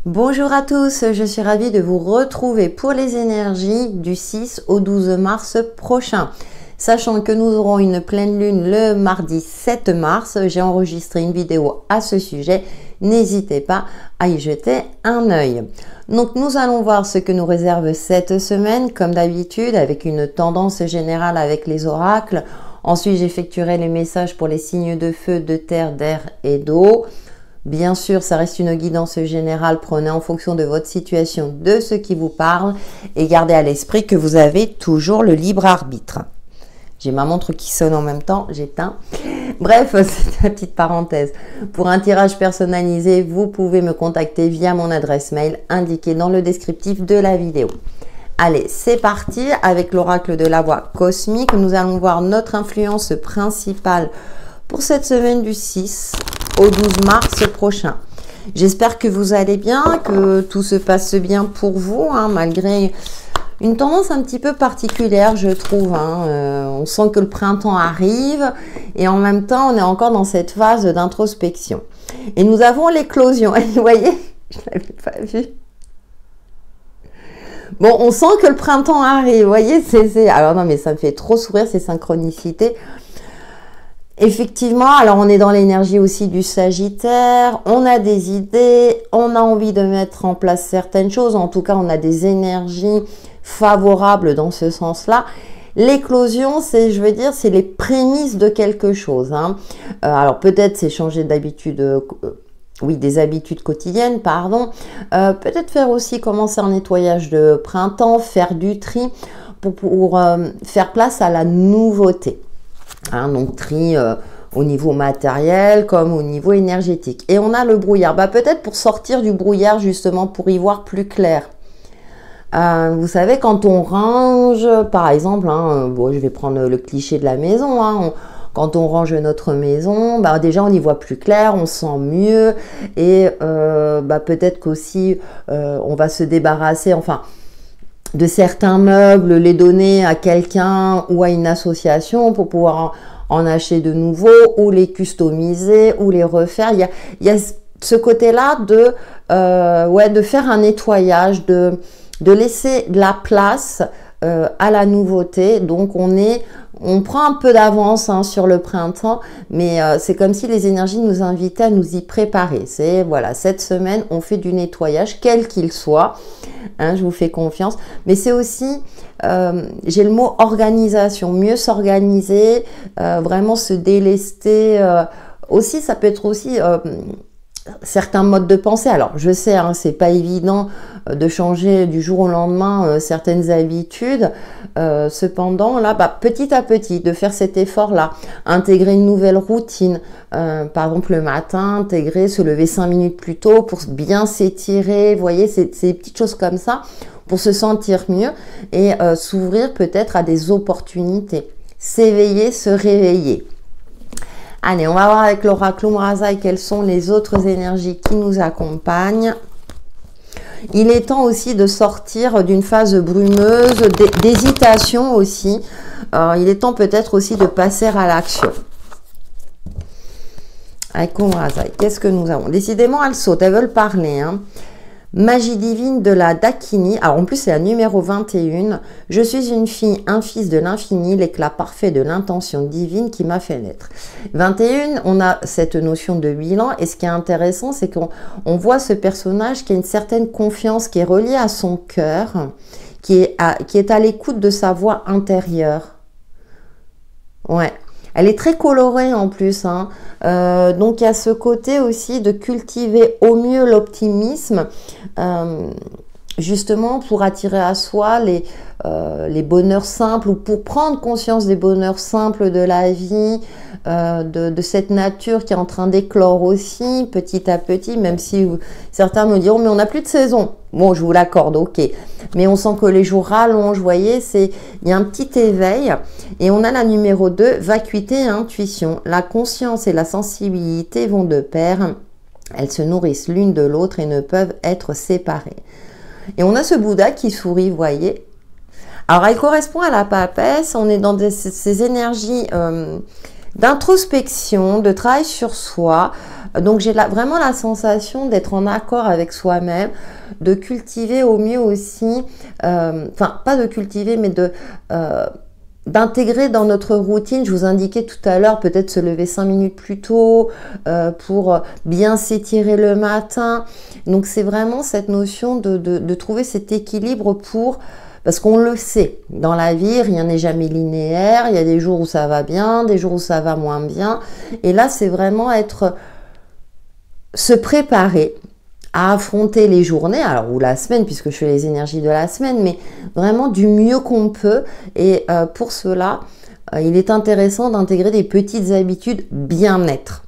Bonjour à tous, je suis ravie de vous retrouver pour les énergies du 6 au 12 mars prochain. Sachant que nous aurons une pleine lune le mardi 7 mars, j'ai enregistré une vidéo à ce sujet. N'hésitez pas à y jeter un œil. Donc nous allons voir ce que nous réserve cette semaine, comme d'habitude, avec une tendance générale avec les oracles. Ensuite, j'effectuerai les messages pour les signes de feu, de terre, d'air et d'eau. Bien sûr, ça reste une guidance générale. Prenez en fonction de votre situation, de ce qui vous parle et gardez à l'esprit que vous avez toujours le libre arbitre. J'ai ma montre qui sonne en même temps, j'éteins. Bref, c'est une petite parenthèse. Pour un tirage personnalisé, vous pouvez me contacter via mon adresse mail indiquée dans le descriptif de la vidéo. Allez, c'est parti avec l'oracle de la voix cosmique. Nous allons voir notre influence principale pour cette semaine du 6 au 12 mars prochain. J'espère que vous allez bien, que tout se passe bien pour vous, malgré une tendance un petit peu particulière, je trouve. On sent que le printemps arrive et en même temps, on est encore dans cette phase d'introspection. Et nous avons l'éclosion. Vous voyez, je ne l'avais pas vu. Bon, on sent que le printemps arrive. Vous voyez, alors non, mais ça me fait trop sourire ces synchronicités. Effectivement, alors on est dans l'énergie aussi du Sagittaire, on a des idées, on a envie de mettre en place certaines choses, en tout cas on a des énergies favorables dans ce sens-là. L'éclosion, c'est, je veux dire, c'est les prémices de quelque chose. Alors peut-être c'est changer d'habitude, des habitudes quotidiennes, pardon. Peut-être faire aussi commencer un nettoyage de printemps, faire du tri pour faire place à la nouveauté. Donc tri au niveau matériel comme au niveau énergétique. Et on a le brouillard. Peut-être pour sortir du brouillard justement, pour y voir plus clair. Vous savez, quand on range, par exemple, je vais prendre le cliché de la maison, quand on range notre maison, déjà on y voit plus clair, on sent mieux et peut-être qu'aussi on va se débarrasser, de certains meubles, les donner à quelqu'un ou à une association pour pouvoir en acheter de nouveaux ou les customiser ou les refaire. Il y a ce côté-là de faire un nettoyage, de laisser de la place à la nouveauté. Donc on prend un peu d'avance sur le printemps, mais c'est comme si les énergies nous invitaient à nous y préparer. C'est voilà, cette semaine on fait du nettoyage quel qu'il soit, je vous fais confiance, mais c'est aussi j'ai le mot organisation, mieux s'organiser, vraiment se délester, aussi ça peut être aussi certains modes de pensée. Alors je sais, c'est pas évident de changer du jour au lendemain certaines habitudes, cependant là, petit à petit, de faire cet effort là, intégrer une nouvelle routine, par exemple le matin, se lever 5 minutes plus tôt pour bien s'étirer, vous voyez, c'est des petites choses comme ça pour se sentir mieux et s'ouvrir peut-être à des opportunités, s'éveiller, se réveiller. Allez, on va voir avec l'oracle Umrazaï quelles sont les autres énergies qui nous accompagnent. Il est temps aussi de sortir d'une phase brumeuse, d'hésitation aussi. Il est temps peut-être aussi de passer à l'action. Avec Umrazaï, qu'est-ce que nous avons? Décidément, elles sautent, elles veulent parler. Magie divine de la Dakini. Alors en plus c'est la numéro 21. Je suis une fille, un fils de l'infini, l'éclat parfait de l'intention divine qui m'a fait naître. 21, on a cette notion de bilan et ce qui est intéressant c'est qu'on voit ce personnage qui a une certaine confiance, qui est relié à son cœur, qui est à l'écoute de sa voix intérieure. Ouais. Elle est très colorée en plus, donc il y a ce côté aussi de cultiver au mieux l'optimisme, justement pour attirer à soi les bonheurs simples ou pour prendre conscience des bonheurs simples de la vie, de cette nature qui est en train d'éclore aussi petit à petit, même si certains me diront mais on n'a plus de saison. Bon, je vous l'accorde, ok. Mais on sent que les jours rallongent, vous voyez, il y a un petit éveil. Et on a la numéro 2, vacuité et intuition. La conscience et la sensibilité vont de pair. Elles se nourrissent l'une de l'autre et ne peuvent être séparées. Et on a ce Bouddha qui sourit, vous voyez. Alors, elle correspond à la papesse. On est dans ces énergies d'introspection, de travail sur soi, Donc j'ai vraiment la sensation d'être en accord avec soi-même, de cultiver au mieux aussi, enfin pas de cultiver, mais d'intégrer dans notre routine. Je vous indiquais tout à l'heure, peut-être se lever 5 minutes plus tôt pour bien s'étirer le matin. Donc c'est vraiment cette notion de trouver cet équilibre pour... Parce qu'on le sait, dans la vie, rien n'est jamais linéaire. Il y a des jours où ça va bien, des jours où ça va moins bien. Et là, c'est vraiment se préparer à affronter les journées, alors ou la semaine, puisque je fais les énergies de la semaine, mais vraiment du mieux qu'on peut. Et pour cela, il est intéressant d'intégrer des petites habitudes bien-être,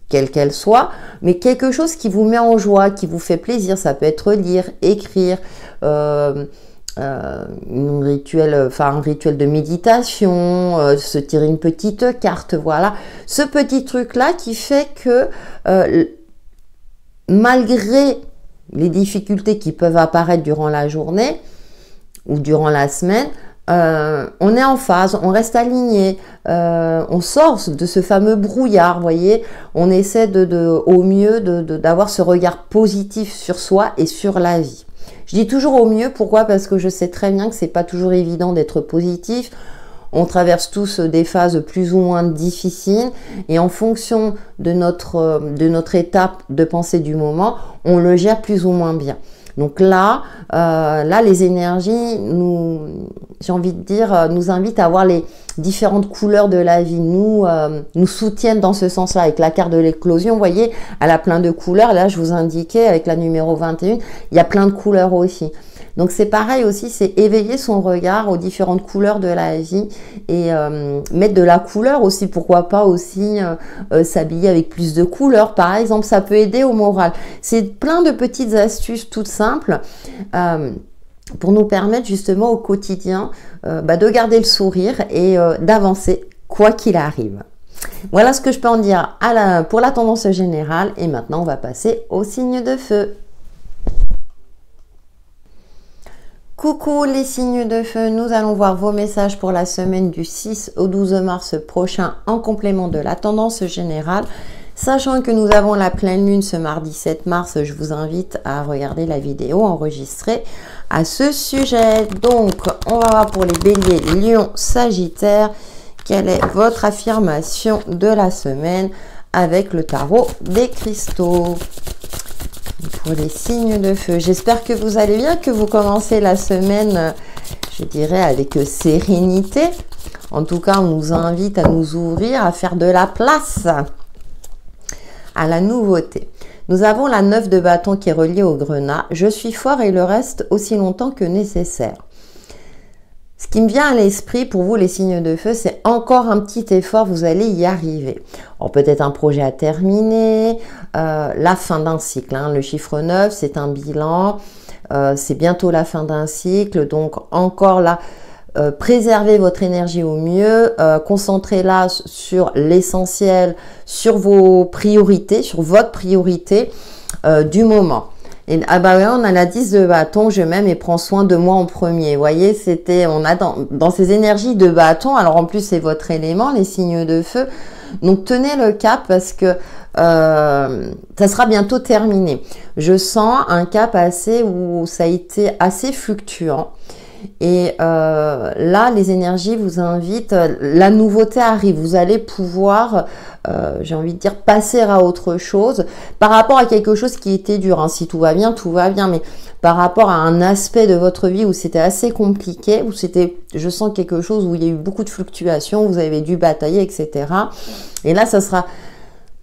quelles qu'elles soient, mais quelque chose qui vous met en joie, qui vous fait plaisir. Ça peut être lire, écrire, un rituel de méditation, se tirer une petite carte, voilà. Ce petit truc-là qui fait que malgré les difficultés qui peuvent apparaître durant la journée ou durant la semaine, on est en phase, on reste aligné, on sort de ce fameux brouillard, vous voyez, on essaie au mieux d'avoir ce regard positif sur soi et sur la vie. Je dis toujours au mieux, pourquoi? Parce que je sais très bien que c'est pas toujours évident d'être positif. On traverse tous des phases plus ou moins difficiles et en fonction de notre étape de pensée du moment, on le gère plus ou moins bien. Donc là, les énergies, j'ai envie de dire, nous invitent à voir les différentes couleurs de la vie, nous soutiennent dans ce sens-là. Avec la carte de l'éclosion, vous voyez, elle a plein de couleurs. Là, je vous indiquais, avec la numéro 21, il y a plein de couleurs aussi. Donc c'est pareil aussi, c'est éveiller son regard aux différentes couleurs de la vie et mettre de la couleur aussi, pourquoi pas aussi s'habiller avec plus de couleurs par exemple, ça peut aider au moral. C'est plein de petites astuces toutes simples pour nous permettre justement au quotidien de garder le sourire et d'avancer quoi qu'il arrive. Voilà ce que je peux en dire pour la tendance générale et maintenant on va passer au signe de feu. Coucou les signes de feu, nous allons voir vos messages pour la semaine du 6 au 12 mars prochain en complément de la tendance générale. Sachant que nous avons la pleine lune ce mardi 7 mars, je vous invite à regarder la vidéo enregistrée à ce sujet. Donc, on va voir pour les béliers, lion, sagittaire, quelle est votre affirmation de la semaine avec le tarot des cristaux. Pour les signes de feu, j'espère que vous allez bien, que vous commencez la semaine, je dirais, avec sérénité. En tout cas, on nous invite à nous ouvrir, à faire de la place à la nouveauté. Nous avons la 9 de bâton qui est reliée au grenat. Je suis fort et le reste aussi longtemps que nécessaire. Ce qui me vient à l'esprit pour vous les signes de feu, c'est encore un petit effort, vous allez y arriver. Peut-être un projet à terminer, la fin d'un cycle. Le chiffre 9, c'est un bilan, c'est bientôt la fin d'un cycle. Donc encore là, préservez votre énergie au mieux, concentrez-la sur l'essentiel, sur vos priorités, sur votre priorité du moment. Et, on a la 10 de bâton, je m'aime et prends soin de moi en premier. Vous voyez, on a dans ces énergies de bâton, alors en plus c'est votre élément, les signes de feu. Donc tenez le cap parce que ça sera bientôt terminé. Je sens un cap où ça a été assez fluctuant. Et là, les énergies vous invitent, la nouveauté arrive, vous allez pouvoir, j'ai envie de dire, passer à autre chose par rapport à quelque chose qui était dur. Si tout va bien, mais par rapport à un aspect de votre vie où c'était assez compliqué, où c'était, je sens quelque chose où il y a eu beaucoup de fluctuations, vous avez dû batailler, etc. Et là, ça sera...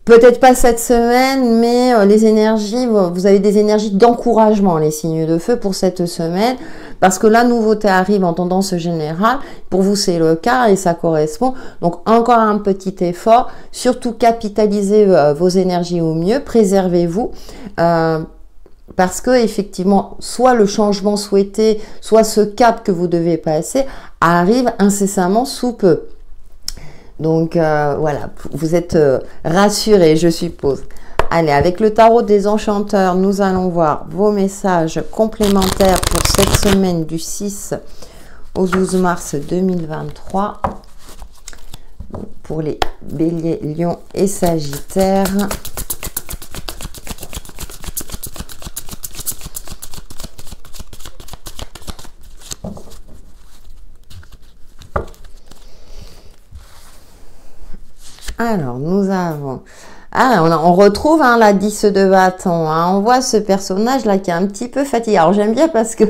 Peut-être pas cette semaine, mais les énergies, vous avez des énergies d'encouragement, les signes de feu pour cette semaine, parce que la nouveauté arrive en tendance générale. Pour vous, c'est le cas et ça correspond. Donc, encore un petit effort. Surtout, capitalisez vos énergies au mieux, préservez-vous. Parce que effectivement, soit le changement souhaité, soit ce cap que vous devez passer arrive incessamment sous peu. Donc voilà, vous êtes rassurés, je suppose. Allez, avec le tarot des enchanteurs, nous allons voir vos messages complémentaires pour cette semaine du 6 au 12 mars 2023. Pour les béliers, lions et sagittaires. Alors, nous avons... Ah, on retrouve hein, la 10 de bâton. Hein. On voit ce personnage-là qui est un petit peu fatigué. Alors, j'aime bien parce que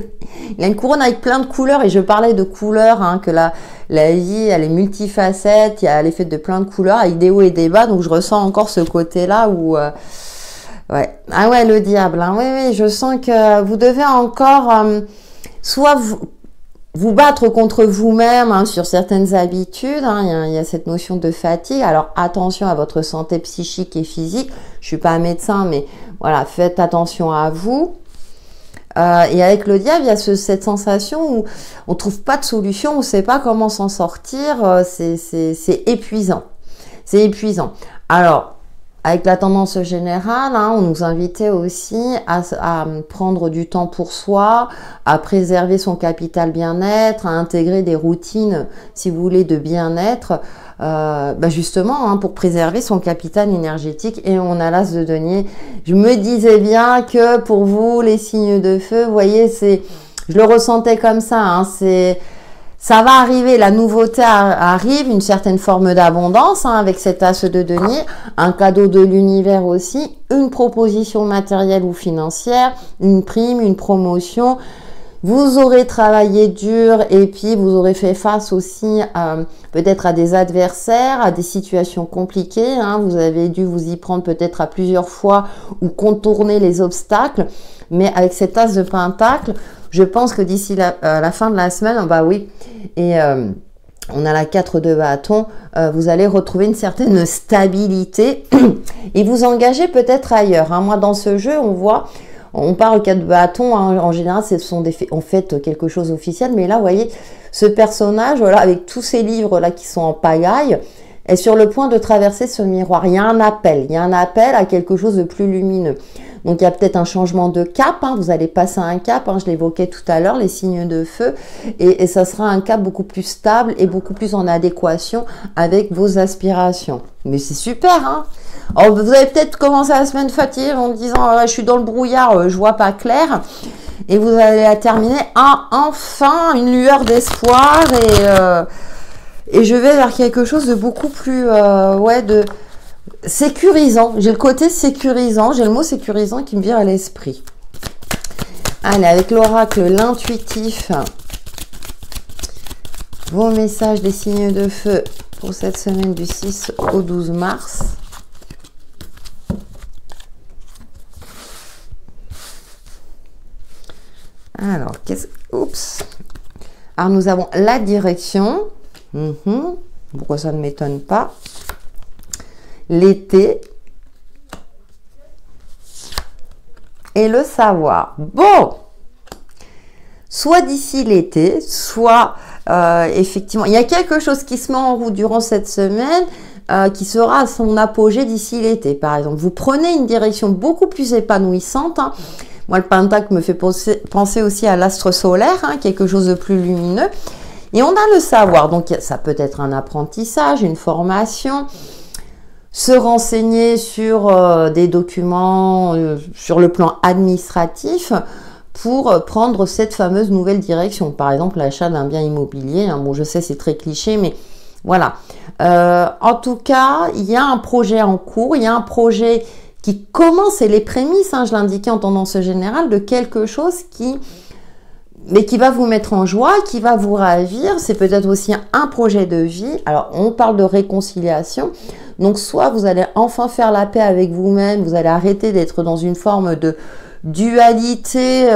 il a une couronne avec plein de couleurs. Et je parlais de couleurs, hein, que la vie, elle est multifacette. Elle est faite de plein de couleurs avec des hauts et des bas. Donc, je ressens encore ce côté-là où... ouais. Ah ouais, le diable. Hein. Oui, oui, je sens que vous devez encore... soit vous battre contre vous-même hein, sur certaines habitudes. Hein, il y a cette notion de fatigue. Alors, attention à votre santé psychique et physique. Je suis pas un médecin, mais voilà, faites attention à vous. Et avec le diable, il y a cette sensation où on trouve pas de solution, on sait pas comment s'en sortir. C'est épuisant. C'est épuisant. Alors, avec la tendance générale, hein, on nous invitait aussi à prendre du temps pour soi, à préserver son capital bien-être, à intégrer des routines, si vous voulez, de bien-être, justement, hein, pour préserver son capital énergétique. Et on a l'as de denier. Je me disais bien que pour vous, les signes de feu, vous voyez, je le ressentais comme ça, hein, ça va arriver, la nouveauté arrive, une certaine forme d'abondance hein, avec cet as de denier, un cadeau de l'univers aussi, une proposition matérielle ou financière, une prime, une promotion. Vous aurez travaillé dur et puis vous aurez fait face aussi peut-être à des adversaires, à des situations compliquées. Hein. Vous avez dû vous y prendre peut-être à plusieurs fois ou contourner les obstacles. Mais avec cet as de pentacle, je pense que d'ici la fin de la semaine, bah oui, et on a la 4 de bâton, vous allez retrouver une certaine stabilité et vous engager peut-être ailleurs. Hein. Moi, dans ce jeu, on parle 4 de bâton, hein, en général, ce sont on fait quelque chose officiel, mais là, vous voyez, ce personnage, voilà, avec tous ces livres-là qui sont en pagaille, est sur le point de traverser ce miroir. Il y a un appel à quelque chose de plus lumineux. Donc, il y a peut-être un changement de cap, hein, vous allez passer un cap, hein, je l'évoquais tout à l'heure, les signes de feu, et ça sera un cap beaucoup plus stable et beaucoup plus en adéquation avec vos aspirations. Mais c'est super, hein. Alors, vous avez peut-être commencé la semaine fatiguée en disant je suis dans le brouillard, je vois pas clair, et vous allez la terminer enfin une lueur d'espoir et je vais vers quelque chose de beaucoup plus de sécurisant. J'ai le côté sécurisant, j'ai le mot sécurisant qui me vient à l'esprit. Allez, avec l'oracle, l'intuitif, vos messages des signes de feu pour cette semaine du 6 au 12 mars. Alors, oups. Alors, nous avons la direction. Pourquoi ça ne m'étonne pas? L'été. Et le savoir. Bon. Soit d'ici l'été, soit effectivement, il y a quelque chose qui se met en route durant cette semaine qui sera à son apogée d'ici l'été. Par exemple, vous prenez une direction beaucoup plus épanouissante. Hein. Moi, le pentacle me fait penser aussi à l'astre solaire, hein, quelque chose de plus lumineux. Et on a le savoir. Donc, ça peut être un apprentissage, une formation, se renseigner sur des documents sur le plan administratif pour prendre cette fameuse nouvelle direction. Par exemple, l'achat d'un bien immobilier. Hein. Bon, je sais, c'est très cliché, mais voilà. En tout cas, il y a un projet en cours, il y a un projet qui commence, et les prémices, hein, je l'indiquais en tendance générale, de quelque chose qui va vous mettre en joie, qui va vous ravir. C'est peut-être aussi un projet de vie. Alors, on parle de réconciliation. Donc, soit vous allez enfin faire la paix avec vous-même, vous allez arrêter d'être dans une forme de dualité,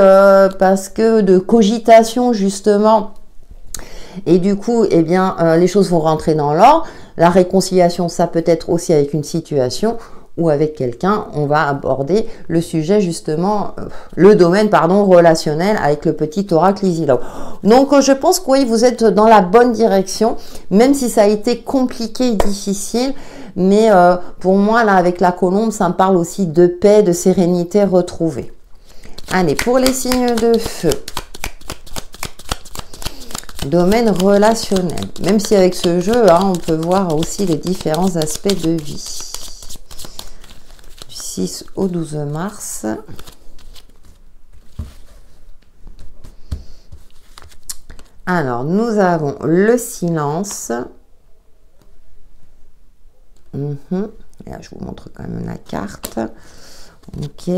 parce que de cogitation, justement. Et du coup, eh bien, les choses vont rentrer dans l'ordre. La réconciliation, ça peut être aussi avec une situation ou avec quelqu'un. On va aborder le sujet, justement, le domaine, pardon, relationnel avec le petit oracle Easy Love. Donc, je pense que oui, vous êtes dans la bonne direction, même si ça a été compliqué et difficile. Mais pour moi, là, avec la colombe, ça me parle aussi de paix, de sérénité retrouvée. Allez, pour les signes de feu. Domaine relationnel. Même si avec ce jeu, hein, on peut voir aussi les différents aspects de vie. Du 6 au 12 mars. Alors, nous avons le silence. Et là, je vous montre quand même la carte. Ok.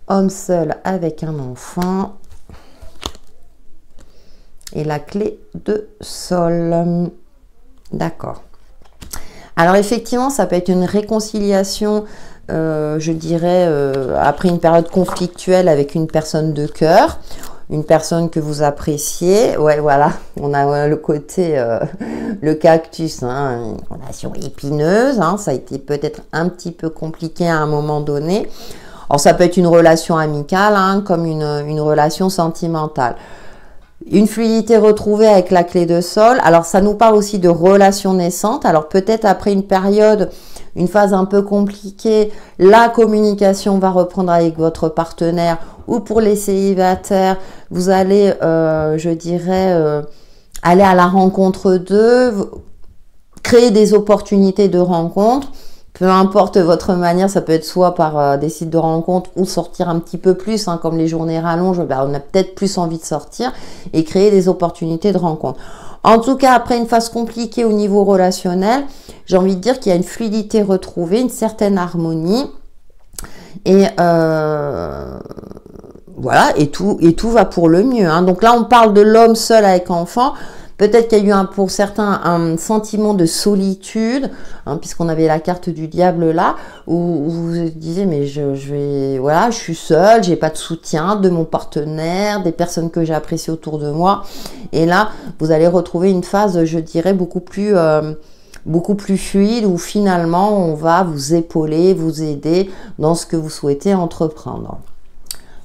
Homme seul avec un enfant. Et la clé de sol. D'accord. Alors effectivement, ça peut être une réconciliation, je dirais, après une période conflictuelle avec une personne de cœur, une personne que vous appréciez. Ouais, voilà, on a le côté, le cactus, hein, une relation épineuse, hein, ça a été peut-être un petit peu compliqué à un moment donné. Alors ça peut être une relation amicale, hein, comme une relation sentimentale. Une fluidité retrouvée avec la clé de sol. Alors, ça nous parle aussi de relations naissantes. Alors, peut-être après une période, une phase un peu compliquée, la communication va reprendre avec votre partenaire. Ou pour les célibataires, vous allez, je dirais, aller à la rencontre d'eux, créer des opportunités de rencontre. Peu importe votre manière, ça peut être soit par des sites de rencontres ou sortir un petit peu plus, hein, comme les journées rallongent, ben, on a peut-être plus envie de sortir et créer des opportunités de rencontre. En tout cas, après une phase compliquée au niveau relationnel, j'ai envie de dire qu'il y a une fluidité retrouvée, une certaine harmonie et voilà, et tout va pour le mieux, hein. Donc là, on parle de l'homme seul avec enfant. Peut-être qu'il y a eu pour certains un sentiment de solitude, hein, puisqu'on avait la carte du diable là, où vous vous disiez mais voilà, je suis seule, j'ai pas de soutien de mon partenaire, des personnes que j'apprécie autour de moi. Et là, vous allez retrouver une phase, je dirais, beaucoup plus fluide, où finalement on va vous épauler, vous aider dans ce que vous souhaitez entreprendre.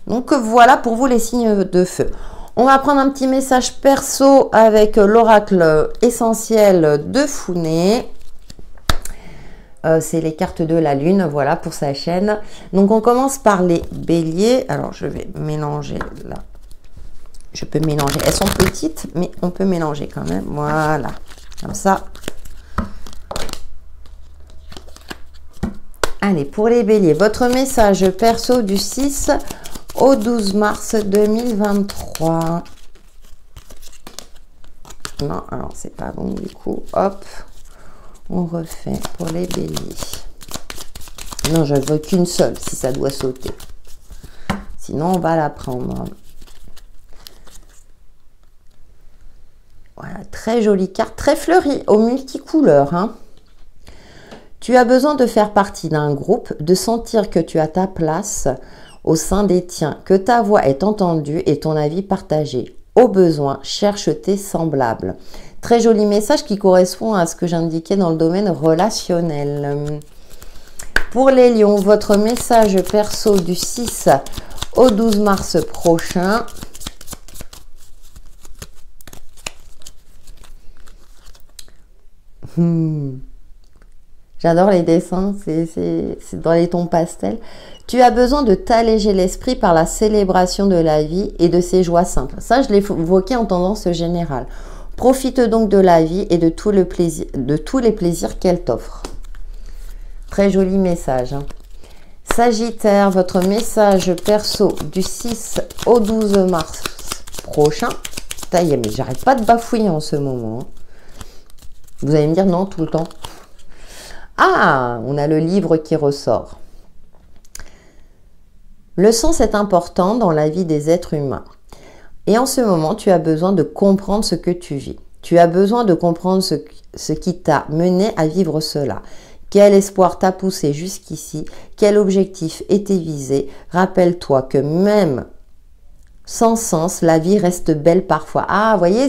Donc voilà pour vous les signes de feu. On va prendre un petit message perso avec l'oracle essentiel de Founé. C'est les cartes de la lune, voilà, pour sa chaîne. Donc, on commence par les béliers. Alors, je vais mélanger là. Je peux mélanger. Elles sont petites, mais on peut mélanger quand même. Voilà, comme ça. Allez, pour les béliers, votre message perso du 6 au 12 mars 2023. Non, alors c'est pas bon du coup. Hop, on refait pour les béliers. Non, je ne veux qu'une seule si ça doit sauter. Sinon, on va la prendre. Voilà, très jolie carte, très fleurie, aux multicouleurs, hein. Tu as besoin de faire partie d'un groupe, de sentir que tu as ta place au sein des tiens, que ta voix est entendue et ton avis partagé. Au besoin, cherche tes semblables. Très joli message qui correspond à ce que j'indiquais dans le domaine relationnel. Pour les lions, votre message perso du 6 au 12 mars prochain. J'adore les dessins, c'est dans les tons pastels. Tu as besoin de t'alléger l'esprit par la célébration de la vie et de ses joies simples. Ça, je l'ai évoqué en tendance générale. Profite donc de la vie et de tous les plaisirs qu'elle t'offre. Très joli message, hein. Sagittaire, votre message perso du 6 au 12 mars prochain. Ça y est, mais j'arrête pas de bafouiller en ce moment, hein. Vous allez me dire non tout le temps. Ah, on a le livre qui ressort. Le sens est important dans la vie des êtres humains. Et en ce moment, tu as besoin de comprendre ce que tu vis. Tu as besoin de comprendre ce qui t'a mené à vivre cela. Quel espoir t'a poussé jusqu'ici? Quel objectif était visé? Rappelle-toi que même sans sens, la vie reste belle parfois. Ah, vous voyez,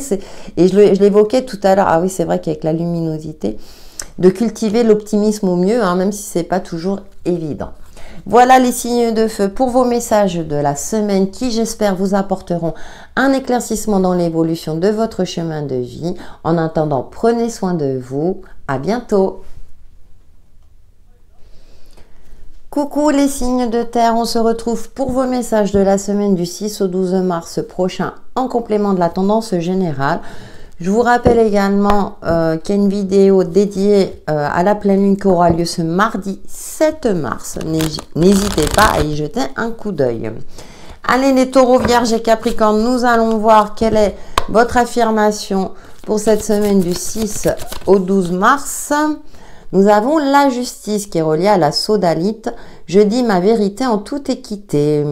et je l'évoquais tout à l'heure. Ah oui, c'est vrai qu'avec la luminosité, de cultiver l'optimisme au mieux, hein, même si ce n'est pas toujours évident. Voilà les signes de feu pour vos messages de la semaine qui, j'espère, vous apporteront un éclaircissement dans l'évolution de votre chemin de vie. En attendant, prenez soin de vous. À bientôt. Coucou les signes de terre, on se retrouve pour vos messages de la semaine du 6 au 12 mars prochain en complément de la tendance générale. Je vous rappelle également qu'il y a une vidéo dédiée à la pleine lune qui aura lieu ce mardi 7 mars. N'hésitez pas à y jeter un coup d'œil. Allez les taureaux, vierges et capricornes, nous allons voir quelle est votre affirmation pour cette semaine du 6 au 12 mars. nous avons la justice qui est reliée à la sodalite. Je dis ma vérité en toute équité.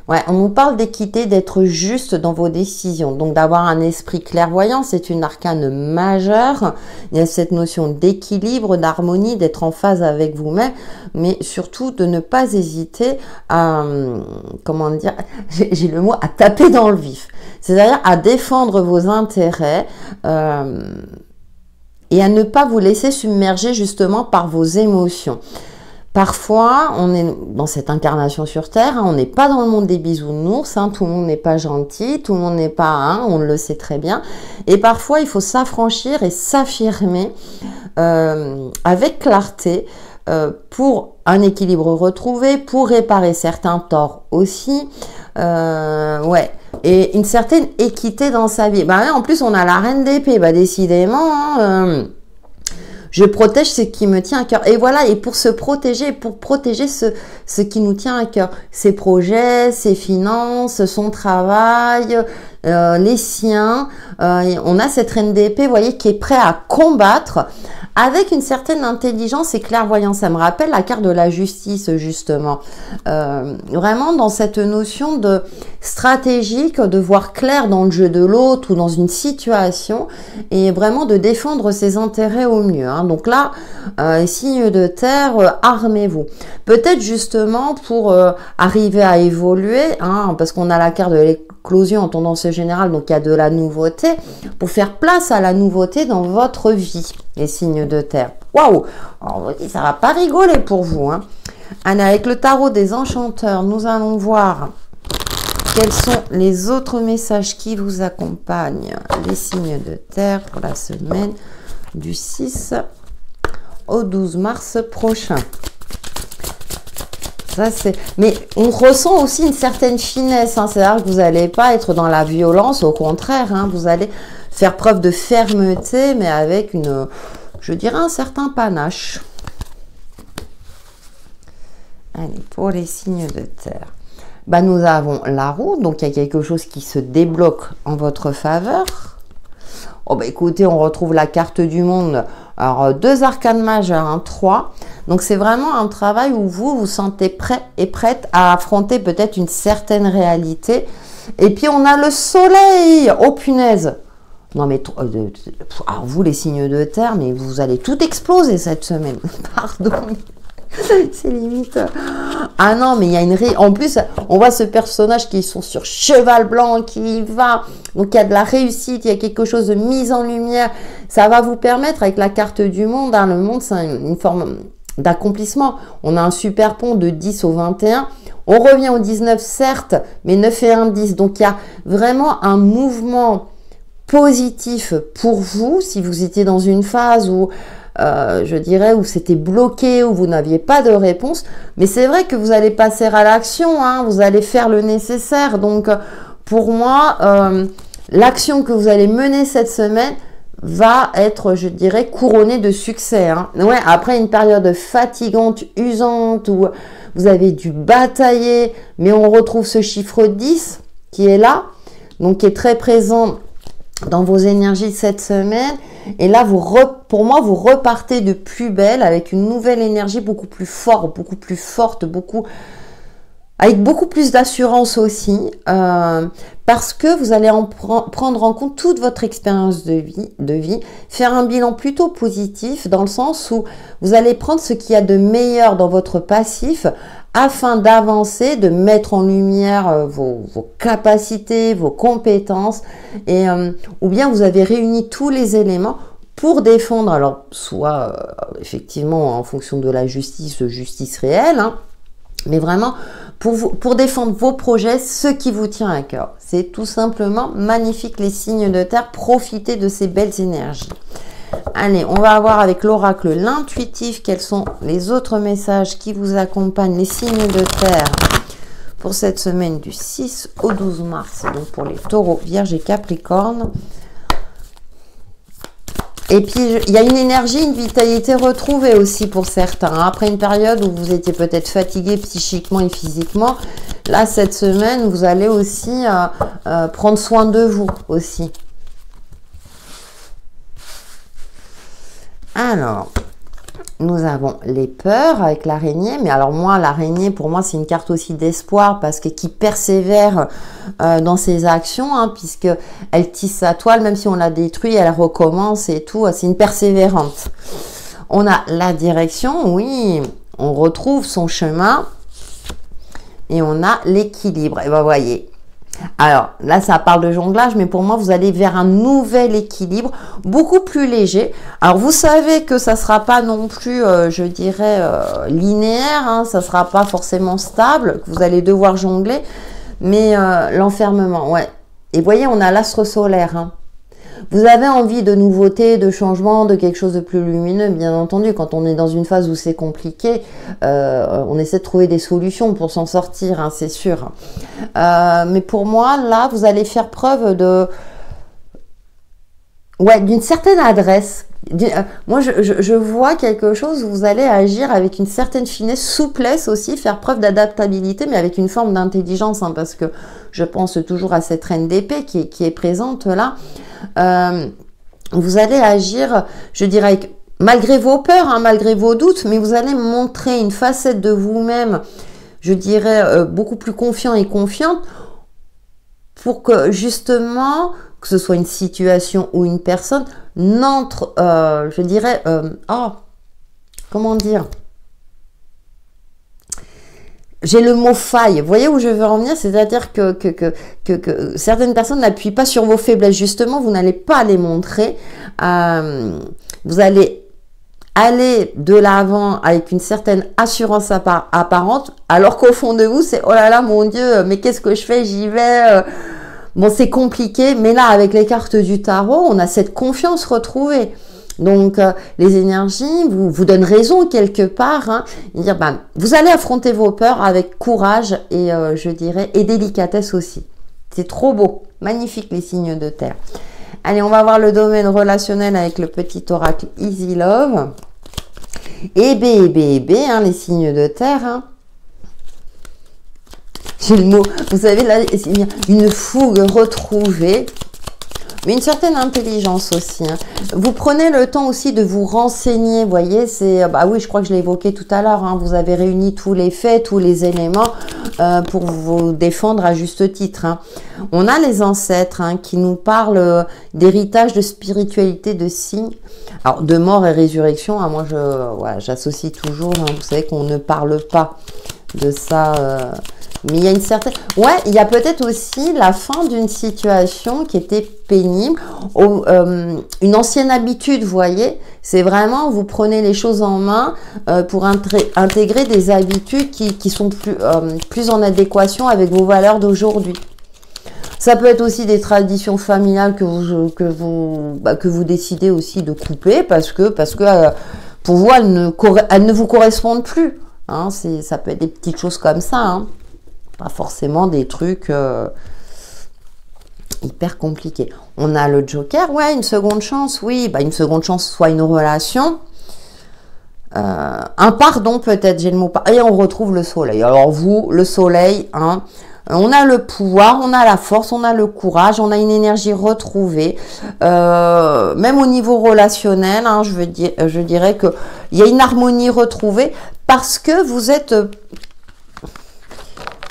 Ouais, on nous parle d'équité, d'être juste dans vos décisions, donc d'avoir un esprit clairvoyant, c'est une arcane majeure. Il y a cette notion d'équilibre, d'harmonie, d'être en phase avec vous-même, mais surtout de ne pas hésiter à, comment dire, j'ai le mot, à taper dans le vif, c'est-à-dire à défendre vos intérêts et à ne pas vous laisser submerger justement par vos émotions. Parfois, on est dans cette incarnation sur Terre, on n'est pas dans le monde des bisounours, tout le monde n'est pas gentil, tout le monde n'est pas, on le sait très bien. Et parfois, il faut s'affranchir et s'affirmer avec clarté pour un équilibre retrouvé, pour réparer certains torts aussi. Ouais. Et une certaine équité dans sa vie. En plus, on a la reine d'épée, décidément, je protège ce qui me tient à cœur. Et voilà, et pour se protéger, pour protéger ce qui nous tient à cœur, ses projets, ses finances, son travail, les siens. On a cette reine d'épée, vous voyez, qui est prêt à combattre avec une certaine intelligence et clairvoyance. Ça me rappelle la carte de la justice, justement. Vraiment dans cette notion de stratégique, de voir clair dans le jeu de l'autre ou dans une situation et vraiment de défendre ses intérêts au mieux. Donc là, signe de terre, armez-vous. Peut-être justement pour arriver à évoluer, parce qu'on a la carte de l'éclosion en tendance générale, donc il y a de la nouveauté, pour faire place à la nouveauté dans votre vie, les signes de terre. Waouh! Ça va pas rigoler pour vous. Allez, avec le tarot des enchanteurs, nous allons voir quels sont les autres messages qui vous accompagnent, les signes de terre pour la semaine du 6 au 12 mars prochain. Ça, mais on ressent aussi une certaine finesse, c'est-à-dire que vous n'allez pas être dans la violence, au contraire, vous allez faire preuve de fermeté, mais avec je dirais un certain panache. Allez, pour les signes de terre. Nous avons la roue, donc il y a quelque chose qui se débloque en votre faveur. Écoutez, on retrouve la carte du monde. Alors, 2 arcanes majeures, 3. Donc, c'est vraiment un travail où vous vous sentez prêt et prête à affronter peut-être une certaine réalité. Et puis, on a le soleil. Oh, punaise! Non, mais alors vous, les signes de terre, mais vous allez tout exploser cette semaine. Pardon. C'est limite. Ah non, mais il y a en plus, on voit ce personnage qui sont sur cheval blanc, qui va. Donc, il y a de la réussite, il y a quelque chose de mise en lumière. Ça va vous permettre, avec la carte du monde, le monde, c'est une forme d'accomplissement. On a un super pont de 10 au 21. On revient au 19, certes, mais 9 et 1, 10. Donc, il y a vraiment un mouvement positif pour vous, si vous étiez dans une phase où je dirais, où c'était bloqué, où vous n'aviez pas de réponse. Mais c'est vrai que vous allez passer à l'action, vous allez faire le nécessaire. Donc, pour moi, l'action que vous allez mener cette semaine va être, je dirais, couronnée de succès. Ouais, après une période fatigante, usante, où vous avez dû batailler, mais on retrouve ce chiffre 10 qui est là, donc qui est très présent dans vos énergies cette semaine. Et là, pour moi, vous repartez de plus belle avec une nouvelle énergie beaucoup plus forte, avec beaucoup plus d'assurance aussi, parce que vous allez prendre en compte toute votre expérience de vie, faire un bilan plutôt positif dans le sens où vous allez prendre ce qu'il y a de meilleur dans votre passif afin d'avancer, de mettre en lumière vos capacités, vos compétences, et ou bien vous avez réuni tous les éléments pour défendre, alors soit effectivement en fonction de la justice réelle, mais vraiment pour défendre vos projets, ce qui vous tient à cœur. C'est tout simplement magnifique, les signes de terre. Profitez de ces belles énergies. Allez, on va avoir avec l'oracle l'intuitif quels sont les autres messages qui vous accompagnent, les signes de terre pour cette semaine du 6 au 12 mars, donc pour les taureaux, vierges et capricornes. Et puis, il y a une énergie, une vitalité retrouvée aussi pour certains. Après une période où vous étiez peut-être fatigué psychiquement et physiquement, là, cette semaine, vous allez aussi prendre soin de vous aussi. Alors, nous avons les peurs avec l'araignée. Mais alors moi, l'araignée, pour moi, c'est une carte aussi d'espoir parce que qui persévère dans ses actions, hein, puisque elle tisse sa toile, même si on la détruit, elle recommence et tout. C'est une persévérante. On a la direction, oui, on retrouve son chemin. Et on a l'équilibre. Et ben, vous voyez. Alors, là, ça parle de jonglage, mais pour moi, vous allez vers un nouvel équilibre, beaucoup plus léger. Alors, vous savez que ça ne sera pas non plus, je dirais, linéaire, hein, ça ne sera pas forcément stable, que vous allez devoir jongler, mais l'enfermement, ouais. Et vous voyez, on a l'astre solaire, hein. Vous avez envie de nouveautés, de changements, de quelque chose de plus lumineux, bien entendu. Quand on est dans une phase où c'est compliqué, on essaie de trouver des solutions pour s'en sortir, hein, c'est sûr. Mais pour moi, là, vous allez faire preuve de, ouais, d'une certaine adresse. Moi, je vois quelque chose où vous allez agir avec une certaine finesse, souplesse aussi, faire preuve d'adaptabilité, mais avec une forme d'intelligence, hein, parce que je pense toujours à cette reine d'épée qui est présente là. Vous allez agir, je dirais, malgré vos peurs, hein, malgré vos doutes, mais vous allez montrer une facette de vous-même, je dirais, beaucoup plus confiant et confiante, pour que justement, que ce soit une situation ou une personne, n'entre, je dirais, comment dire, j'ai le mot faille. Vous voyez où je veux en venir? C'est-à-dire que certaines personnes n'appuient pas sur vos faiblesses. Justement, vous n'allez pas les montrer. Vous allez aller de l'avant avec une certaine assurance apparente, alors qu'au fond de vous, c'est « Oh là là, mon Dieu, mais qu'est-ce que je fais? J'y vais. » Bon, c'est compliqué, mais là, avec les cartes du tarot, on a cette confiance retrouvée. Donc, les énergies vous donnent raison quelque part. Hein, dire, ben, vous allez affronter vos peurs avec courage et, je dirais, et délicatesse aussi. C'est trop beau. Magnifique, les signes de terre. Allez, on va voir le domaine relationnel avec le petit oracle Easy Love. Et B, hein, les signes de terre. Hein. J'ai le mot, vous savez, là, une fougue retrouvée. Mais une certaine intelligence aussi. Hein. Vous prenez le temps aussi de vous renseigner, vous voyez, c'est, bah oui, je crois que je l'ai évoqué tout à l'heure, hein, vous avez réuni tous les faits, tous les éléments pour vous défendre à juste titre. Hein. On a les ancêtres hein, qui nous parlent d'héritage, de spiritualité, de signes, alors de mort et résurrection. Hein, moi, voilà, j'associe toujours, hein, vous savez qu'on ne parle pas de ça... Mais il y a une certaine... Ouais, il y a peut-être aussi la fin d'une situation qui était pénible. Une ancienne habitude, vous voyez. C'est vraiment, vous prenez les choses en main pour intégrer des habitudes qui sont plus en adéquation avec vos valeurs d'aujourd'hui. Ça peut être aussi des traditions familiales que vous décidez aussi de couper parce que pour vous, elles ne vous correspondent plus. Hein, ça peut être des petites choses comme ça, hein. Pas forcément des trucs hyper compliqués. On a le Joker, ouais, une seconde chance, oui, bah, une seconde chance, soit une relation, un pardon peut-être, j'ai le mot pardon, et on retrouve le soleil. Alors vous, le soleil, hein, on a le pouvoir, on a la force, on a le courage, on a une énergie retrouvée, même au niveau relationnel, hein, je dirais que il y a une harmonie retrouvée parce que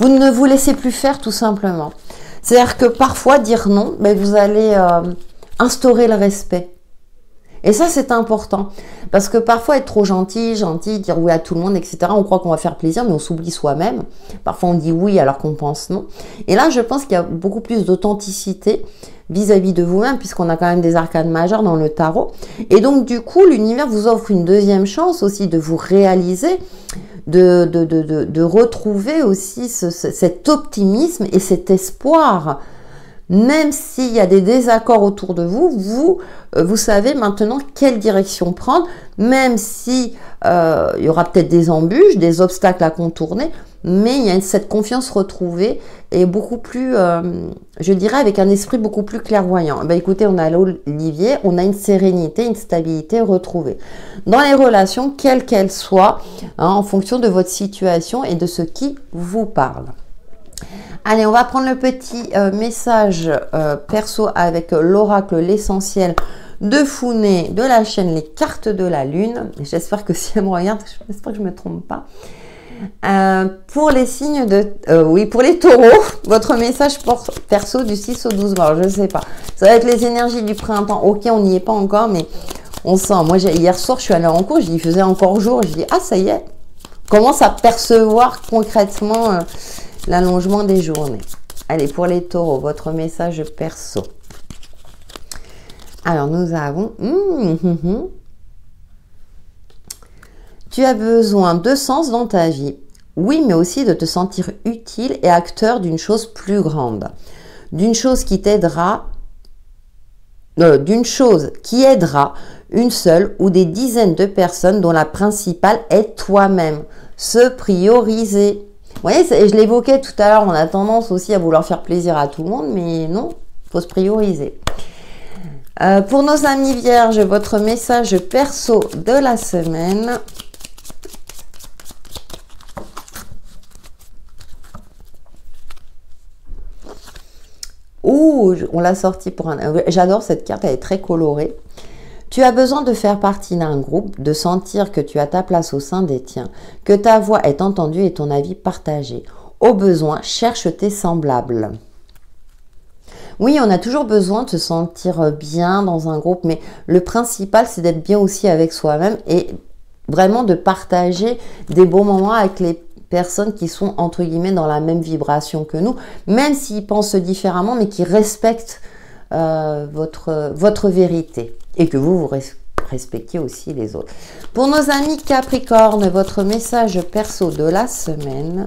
vous ne vous laissez plus faire tout simplement. C'est-à-dire que parfois dire non, ben vous allez instaurer le respect. Et ça, c'est important. Parce que parfois, être trop gentil, dire oui à tout le monde, etc., on croit qu'on va faire plaisir, mais on s'oublie soi-même. Parfois, on dit oui alors qu'on pense non. Et là, je pense qu'il y a beaucoup plus d'authenticité vis-à-vis de vous-même, puisqu'on a quand même des arcanes majeures dans le tarot. Et donc, du coup, l'univers vous offre une deuxième chance aussi de vous réaliser, de retrouver aussi cet optimisme et cet espoir. Même s'il y a des désaccords autour de vous, vous savez maintenant quelle direction prendre, même si il y aura peut-être des embûches, des obstacles à contourner, mais il y a cette confiance retrouvée et beaucoup plus, je dirais, avec un esprit beaucoup plus clairvoyant. Ben, écoutez, on a l'Olivier, on a une sérénité, une stabilité retrouvée. Dans les relations, quelles qu'elles soient, hein, en fonction de votre situation et de ce qui vous parle. Allez, on va prendre le petit message perso avec l'oracle, l'essentiel de Founé de la chaîne Les Cartes de la Lune. J'espère que si elle me regarde, j'espère que je ne me trompe pas. Pour les signes de... oui, pour les taureaux, votre message perso du 6 au 12 mars, je ne sais pas. Ça va être les énergies du printemps. Ok, on n'y est pas encore, mais on sent. Moi, hier soir, je suis allée en cours, il faisait encore jour. Je dis, ah, ça y est. On commence à percevoir concrètement l'allongement des journées. Allez, pour les taureaux, votre message perso. Alors, nous avons... Tu as besoin de sens dans ta vie. Oui, mais aussi de te sentir utile et acteur d'une chose plus grande. D'une chose qui t'aidera... d'une chose qui aidera une seule ou des dizaines de personnes dont la principale est toi-même. Se prioriser. Vous voyez, je l'évoquais tout à l'heure, on a tendance aussi à vouloir faire plaisir à tout le monde, mais non, il faut se prioriser. Pour nos amis vierges, votre message perso de la semaine. Ouh, on l'a sorti pour un... J'adore cette carte, elle est très colorée. Tu as besoin de faire partie d'un groupe, de sentir que tu as ta place au sein des tiens, que ta voix est entendue et ton avis partagé. Au besoin, cherche tes semblables. Oui, on a toujours besoin de se sentir bien dans un groupe, mais le principal, c'est d'être bien aussi avec soi-même et vraiment de partager des bons moments avec les personnes qui sont, entre guillemets, dans la même vibration que nous, même s'ils pensent différemment, mais qui respectent votre vérité. Et que vous respectiez aussi les autres. Pour nos amis Capricorne, votre message perso de la semaine.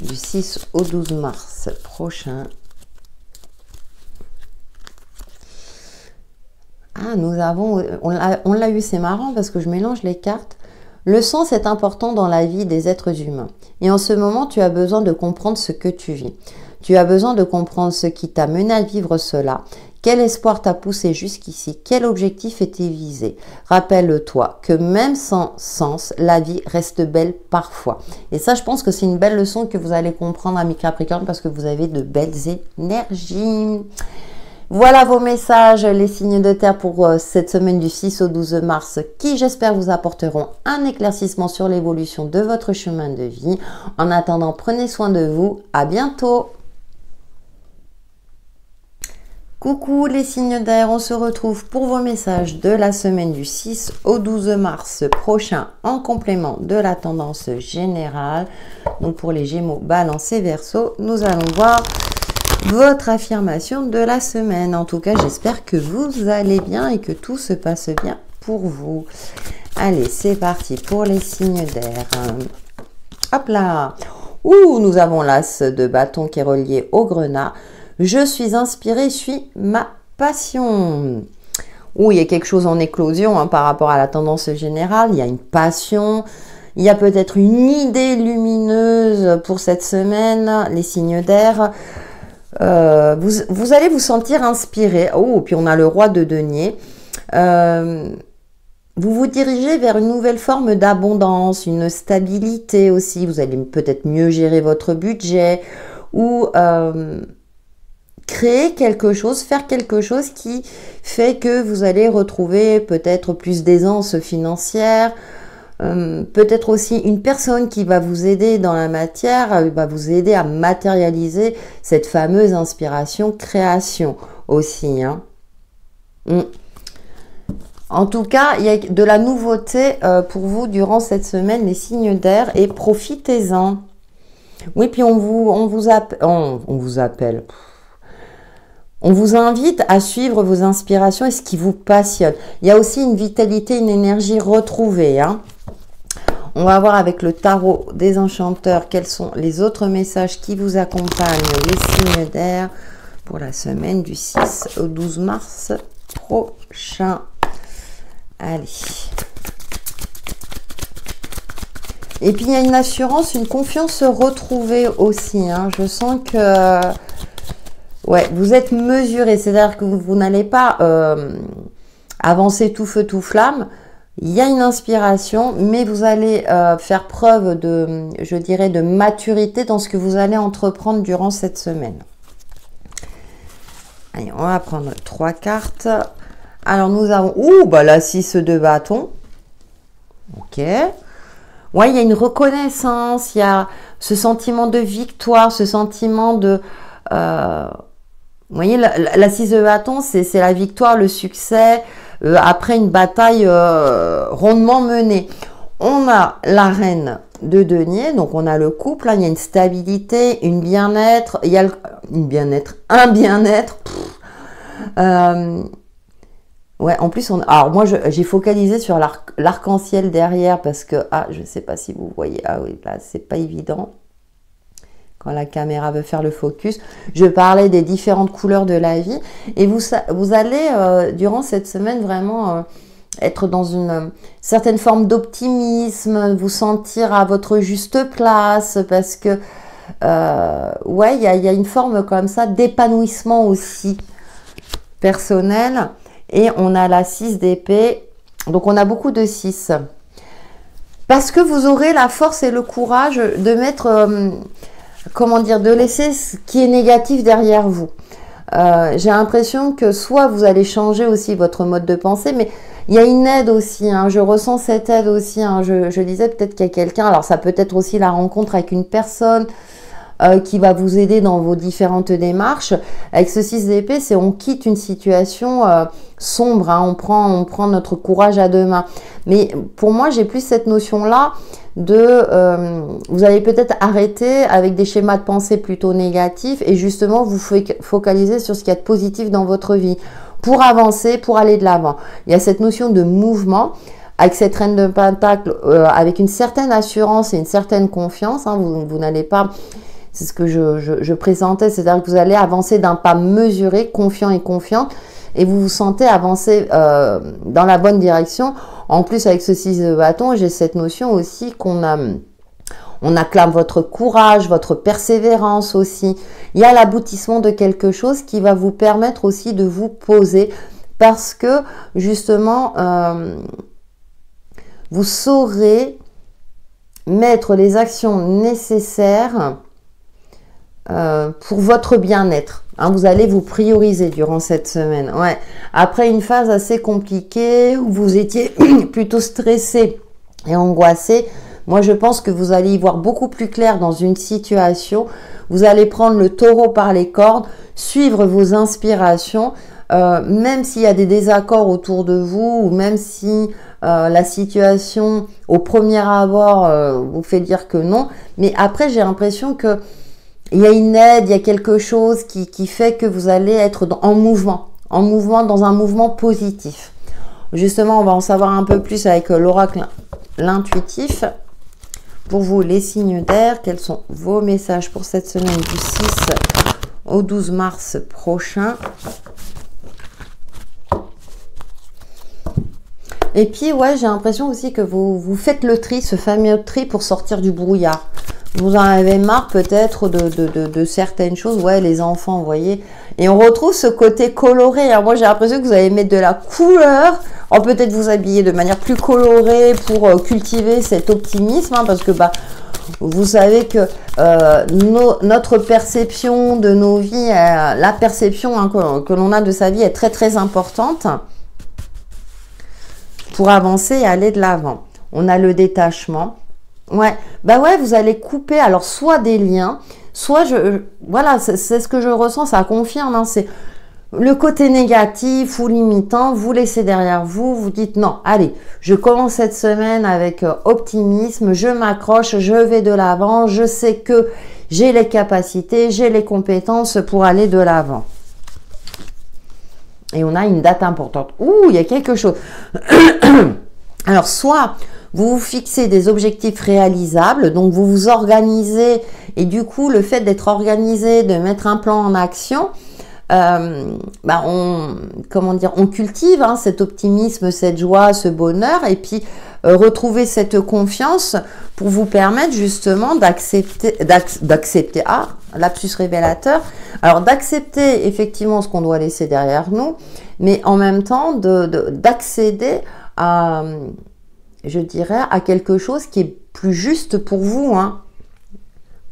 Du 6 au 12 mars prochain. Ah, nous avons... On l'a eu, c'est marrant parce que je mélange les cartes. Le sens est important dans la vie des êtres humains. Et en ce moment, tu as besoin de comprendre ce que tu vis. Tu as besoin de comprendre ce qui t'a mené à vivre cela. Quel espoir t'a poussé jusqu'ici? Quel objectif était visé? Rappelle-toi que même sans sens, la vie reste belle parfois. Et ça, je pense que c'est une belle leçon que vous allez comprendre, amis Capricorne, parce que vous avez de belles énergies. Voilà vos messages, les signes de terre pour cette semaine du 6 au 12 mars qui, j'espère, vous apporteront un éclaircissement sur l'évolution de votre chemin de vie. En attendant, prenez soin de vous. À bientôt. Coucou les signes d'air, on se retrouve pour vos messages de la semaine du 6 au 12 mars prochain en complément de la tendance générale. Donc pour les Gémeaux, Balance et Verseau, nous allons voir votre affirmation de la semaine. En tout cas, j'espère que vous allez bien et que tout se passe bien pour vous. Allez, c'est parti pour les signes d'air. Hop là. Ouh, nous avons l'as de bâton qui est relié au grenat. Je suis inspirée, suis ma passion. Ouh, il y a quelque chose en éclosion par rapport à la tendance générale. Il y a une passion. Il y a peut-être une idée lumineuse pour cette semaine, les signes d'air. Vous allez vous sentir inspiré. Oh, puis on a le roi de denier. Vous vous dirigez vers une nouvelle forme d'abondance, une stabilité aussi. Vous allez peut-être mieux gérer votre budget ou créer quelque chose, faire quelque chose qui fait que vous allez retrouver peut-être plus d'aisance financière. Peut-être aussi une personne qui va vous aider dans la matière, va vous aider à matérialiser cette fameuse inspiration, création aussi. Hein. En tout cas, il y a de la nouveauté pour vous durant cette semaine, les signes d'air, et profitez-en. Oui, puis on vous appelle. On vous invite à suivre vos inspirations et ce qui vous passionne. Il y a aussi une vitalité, une énergie retrouvée. Hein. On va voir avec le tarot des enchanteurs quels sont les autres messages qui vous accompagnent, les signes d'air, pour la semaine du 6 au 12 mars prochain. Allez. Et puis, il y a une assurance, une confiance retrouvée aussi. Hein. Je sens que... ouais, vous êtes mesuré, c'est-à-dire que vous n'allez pas avancer tout feu, tout flamme. Il y a une inspiration, mais vous allez faire preuve de, je dirais, de maturité dans ce que vous allez entreprendre durant cette semaine. Allez, on va prendre 3 cartes. Alors, nous avons... Ouh, bah la 6 de bâton. Ok. Ouais, il y a une reconnaissance, il y a ce sentiment de victoire, ce sentiment de... vous voyez, la 6 de bâton, c'est la victoire, le succès, après une bataille rondement menée. On a la reine de denier, donc on a le couple, là, il y a une stabilité, une bien-être, il y a un bien-être. Ouais, en plus, alors moi, j'ai focalisé sur l'arc-en-ciel derrière parce que, je ne sais pas si vous voyez, oui, là, c'est pas évident. Quand la caméra veut faire le focus, je parlais des différentes couleurs de la vie. Et vous allez, durant cette semaine, vraiment être dans une certaine forme d'optimisme, vous sentir à votre juste place, parce que, ouais, il y a une forme comme ça d'épanouissement aussi personnel. Et on a la 6 d'épée, donc on a beaucoup de 6. Parce que vous aurez la force et le courage de mettre... comment dire, de laisser ce qui est négatif derrière vous. J'ai l'impression que soit vous allez changer aussi votre mode de pensée, mais il y a une aide aussi, hein, je ressens cette aide aussi, hein, je disais peut-être qu'il y a quelqu'un, alors ça peut être aussi la rencontre avec une personne qui va vous aider dans vos différentes démarches. Avec ce 6 d'épée, c'est on quitte une situation sombre, hein, on prend notre courage à deux mains. Mais pour moi, j'ai plus cette notion-là de vous allez peut-être arrêter avec des schémas de pensée plutôt négatifs et justement vous focaliser sur ce qu'il y a de positif dans votre vie pour avancer, pour aller de l'avant. Il y a cette notion de mouvement avec cette reine de pentacle, avec une certaine assurance et une certaine confiance, hein, vous n'allez pas... C'est ce que je présentais, c'est-à-dire que vous allez avancer d'un pas mesuré, confiant et confiante, et vous vous sentez avancer dans la bonne direction. En plus, avec ce 6 de bâton, j'ai cette notion aussi qu'on acclame votre courage, votre persévérance aussi. Il y a l'aboutissement de quelque chose qui va vous permettre aussi de vous poser parce que justement, vous saurez mettre les actions nécessaires pour votre bien-être. Hein, vous allez vous prioriser durant cette semaine. Ouais. Après une phase assez compliquée où vous étiez plutôt stressé et angoissé, moi je pense que vous allez y voir beaucoup plus clair dans une situation. Vous allez prendre le taureau par les cornes, suivre vos inspirations, même s'il y a des désaccords autour de vous ou même si la situation au premier abord vous fait dire que non. Mais après j'ai l'impression que il y a une aide, il y a quelque chose qui fait que vous allez être en mouvement, dans un mouvement positif. Justement, on va en savoir un peu plus avec l'oracle, l'intuitif. Pour vous, les signes d'air, quels sont vos messages pour cette semaine du 6 au 12 mars prochain? Et puis, ouais, j'ai l'impression aussi que vous faites le tri, ce fameux tri pour sortir du brouillard. Vous en avez marre peut-être de certaines choses. Ouais, les enfants, vous voyez. Et on retrouve ce côté coloré. Alors moi, j'ai l'impression que vous allez mettre de la couleur. Peut-être vous habiller de manière plus colorée pour cultiver cet optimisme. Hein, parce que vous savez que notre perception de nos vies, la perception que l'on a de sa vie est très très importante pour avancer et aller de l'avant. On a le détachement. Ouais, ouais, vous allez couper alors soit des liens, soit voilà, c'est ce que je ressens, ça confirme, hein, c'est le côté négatif ou limitant, vous laissez derrière vous, vous dites non, allez, je commence cette semaine avec optimisme, je m'accroche, je vais de l'avant, je sais que j'ai les capacités, j'ai les compétences pour aller de l'avant. Et on a une date importante. Ouh, il y a quelque chose. Alors, soit vous vous fixez des objectifs réalisables, donc vous vous organisez, et du coup, le fait d'être organisé, de mettre un plan en action, on cultive hein, cet optimisme, cette joie, ce bonheur, et puis retrouver cette confiance pour vous permettre justement d'accepter, lapsus révélateur, alors d'accepter effectivement ce qu'on doit laisser derrière nous, mais en même temps d'accéder à, je dirais, à quelque chose qui est plus juste pour vous, hein.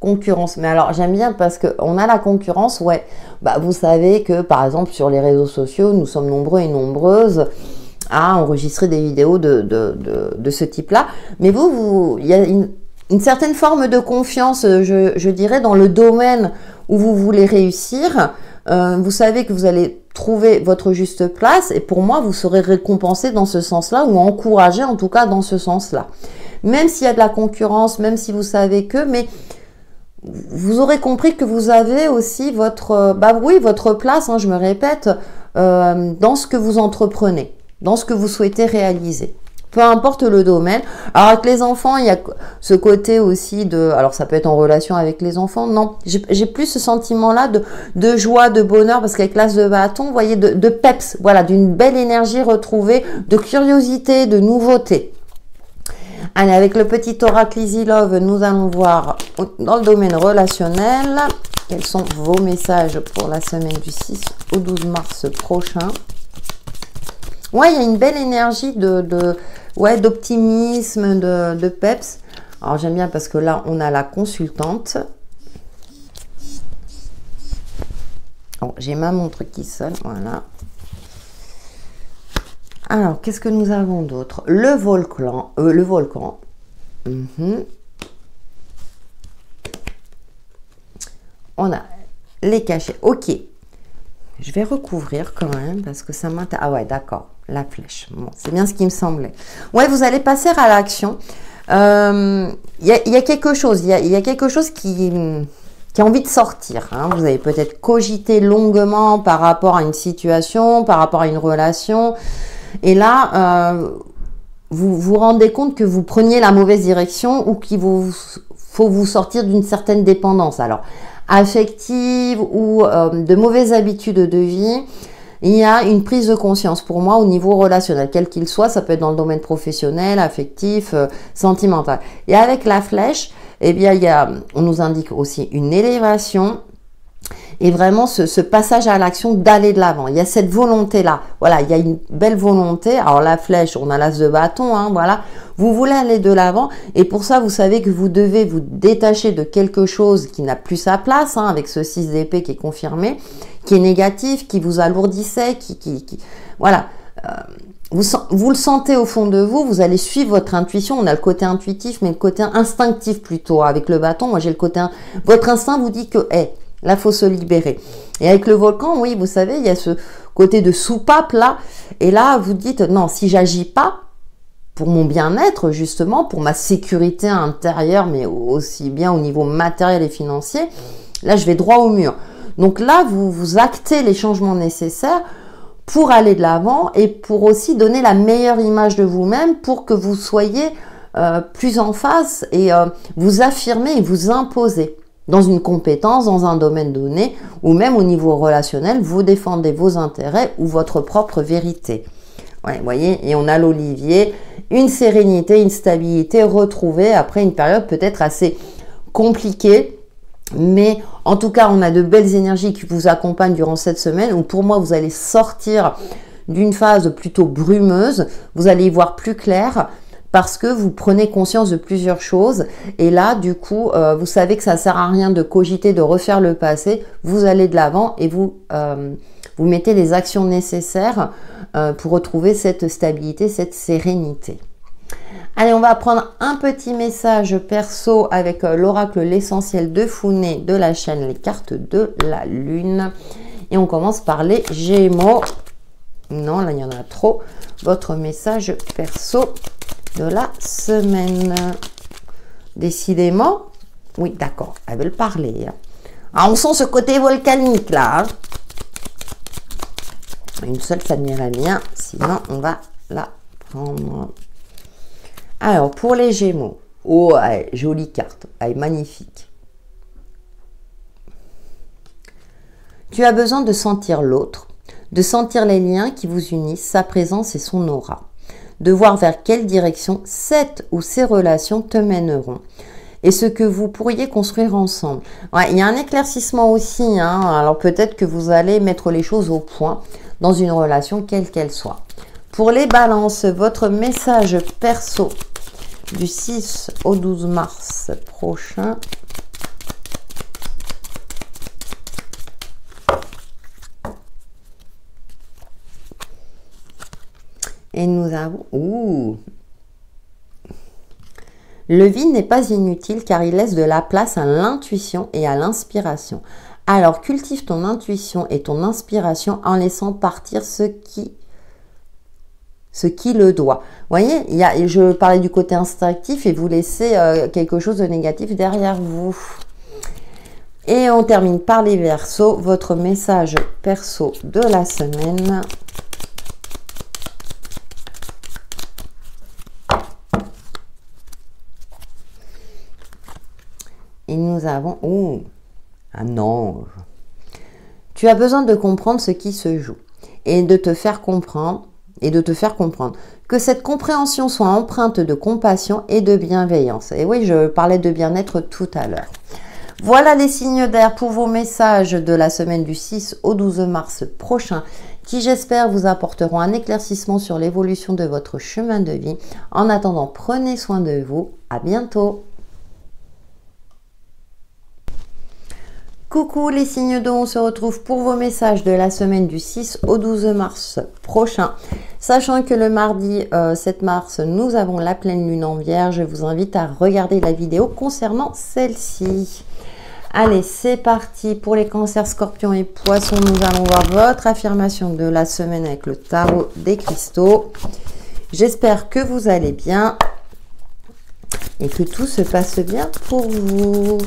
concurrence. Mais alors, j'aime bien parce qu'on a la concurrence, ouais. Bah, vous savez que, par exemple, sur les réseaux sociaux, nous sommes nombreux et nombreuses à enregistrer des vidéos de ce type-là. Mais il y a une certaine forme de confiance, je dirais, dans le domaine où vous voulez réussir. Vous savez que vous allez trouver votre juste place et pour moi, vous serez récompensé dans ce sens-là ou encouragé en tout cas dans ce sens-là. Même s'il y a de la concurrence, même si vous savez que, mais vous aurez compris que vous avez aussi votre, votre place, hein, je me répète, dans ce que vous entreprenez, dans ce que vous souhaitez réaliser. Peu importe le domaine. Alors avec les enfants, il y a ce côté aussi de... Alors ça peut être en relation avec les enfants. Non, j'ai plus ce sentiment-là de joie, de bonheur, parce qu'avec l'as de bâton, vous voyez, de peps, voilà, d'une belle énergie retrouvée, de curiosité, de nouveauté. Allez, avec le petit oracle Easy Love, nous allons voir dans le domaine relationnel, quels sont vos messages pour la semaine du 6 au 12 mars prochain. Ouais, il y a une belle énergie d'optimisme, de peps. Alors, j'aime bien parce que là, on a la consultante. Oh, j'ai ma montre qui sonne, voilà. Alors, qu'est-ce que nous avons d'autre? Le volcan. On a les cachets. Ok. Je vais recouvrir quand même parce que ça m'intéresse. Ah ouais, d'accord. La flèche. Bon, c'est bien ce qui me semblait. Ouais, vous allez passer à l'action. Il y a quelque chose. Il y a quelque chose qui a envie de sortir. Hein. Vous avez peut-être cogité longuement par rapport à une situation, par rapport à une relation. Et là, vous vous rendez compte que vous preniez la mauvaise direction ou qu'il faut vous sortir d'une certaine dépendance. Alors, affective ou de mauvaises habitudes de vie, il y a une prise de conscience pour moi au niveau relationnel, quel qu'il soit, ça peut être dans le domaine professionnel, affectif, sentimental. Et avec la flèche, eh bien, on nous indique aussi une élévation et vraiment ce passage à l'action d'aller de l'avant. Il y a cette volonté-là. Voilà, il y a une belle volonté. Alors la flèche, on a l'as de bâton, hein, voilà. Vous voulez aller de l'avant et pour ça, vous savez que vous devez vous détacher de quelque chose qui n'a plus sa place, hein, avec ce 6 d'épée qui est confirmé, qui est négatif, qui vous alourdissait, voilà. Vous le sentez au fond de vous, vous allez suivre votre intuition. On a le côté intuitif, mais le côté instinctif plutôt. Avec le bâton, moi j'ai le côté... Votre instinct vous dit que, hey, là, il faut se libérer. Et avec le volcan, oui, vous savez, il y a ce côté de soupape là. Et là, vous dites, non, si j'agis pas, pour mon bien-être, justement, pour ma sécurité intérieure, mais aussi bien au niveau matériel et financier, là, je vais droit au mur. Donc là, vous actez les changements nécessaires pour aller de l'avant et pour aussi donner la meilleure image de vous-même pour que vous soyez plus en face et vous affirmer et vous imposer dans une compétence, dans un domaine donné, ou même au niveau relationnel, vous défendez vos intérêts ou votre propre vérité. Ouais, vous voyez, et on a l'olivier, une sérénité, une stabilité retrouvée après une période peut-être assez compliquée, mais en tout cas, on a de belles énergies qui vous accompagnent durant cette semaine, où pour moi, vous allez sortir d'une phase plutôt brumeuse, vous allez y voir plus clair, parce que vous prenez conscience de plusieurs choses et là du coup vous savez que ça sert à rien de cogiter, de refaire le passé, vous allez de l'avant et vous mettez les actions nécessaires pour retrouver cette stabilité, cette sérénité. Allez, on va prendre un petit message perso avec l'oracle l'essentiel de Founé de la chaîne Les cartes de la lune et on commence par les Gémeaux. Non, là il y en a trop. Votre message perso de la semaine. Décidément, oui, d'accord, elle veut le parler. Ah, on sent ce côté volcanique là. Hein. Une seule, ça m'irait bien, sinon on va la prendre. Alors, pour les Gémeaux, oh, ouais, jolie carte, elle est magnifique. Tu as besoin de sentir l'autre, de sentir les liens qui vous unissent, sa présence et son aura. De voir vers quelle direction cette ou ces relations te mèneront et ce que vous pourriez construire ensemble. Ouais, il y a un éclaircissement aussi, hein, alors peut-être que vous allez mettre les choses au point dans une relation quelle qu'elle soit. Pour les balances, votre message perso du 6 au 12 mars prochain. Et nous avons... Ouh. Le vide n'est pas inutile car il laisse de la place à l'intuition et à l'inspiration. Alors, cultive ton intuition et ton inspiration en laissant partir ce qui le doit. Vous voyez, je parlais du côté instinctif et vous laissez quelque chose de négatif derrière vous. Et on termine par les Verseaux, votre message perso de la semaine. Et nous avons... Oh, ah non. Tu as besoin de comprendre ce qui se joue et de te faire comprendre que cette compréhension soit empreinte de compassion et de bienveillance. Et oui, je parlais de bien-être tout à l'heure. Voilà les signes d'air pour vos messages de la semaine du 6 au 12 mars prochain qui, j'espère, vous apporteront un éclaircissement sur l'évolution de votre chemin de vie. En attendant, prenez soin de vous. À bientôt. Coucou les signes d'eau, on se retrouve pour vos messages de la semaine du 6 au 12 mars prochain. Sachant que le mardi 7 mars, nous avons la pleine lune en Vierge, je vous invite à regarder la vidéo concernant celle-ci. Allez, c'est parti pour les cancers, scorpions et poissons. Nous allons voir votre affirmation de la semaine avec le tarot des cristaux. J'espère que vous allez bien et que tout se passe bien pour vous.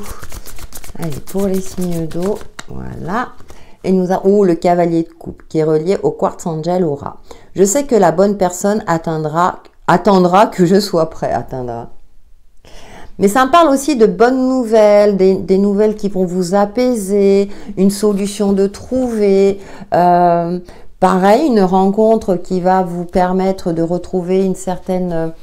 Allez, pour les signes d'eau, voilà. Et nous avons le cavalier de coupe qui est relié au quartz angel aura. Je sais que la bonne personne attendra que je sois prêt, Mais ça me parle aussi de bonnes nouvelles, des nouvelles qui vont vous apaiser, une solution de trouver. Pareil, une rencontre qui va vous permettre de retrouver une certaine,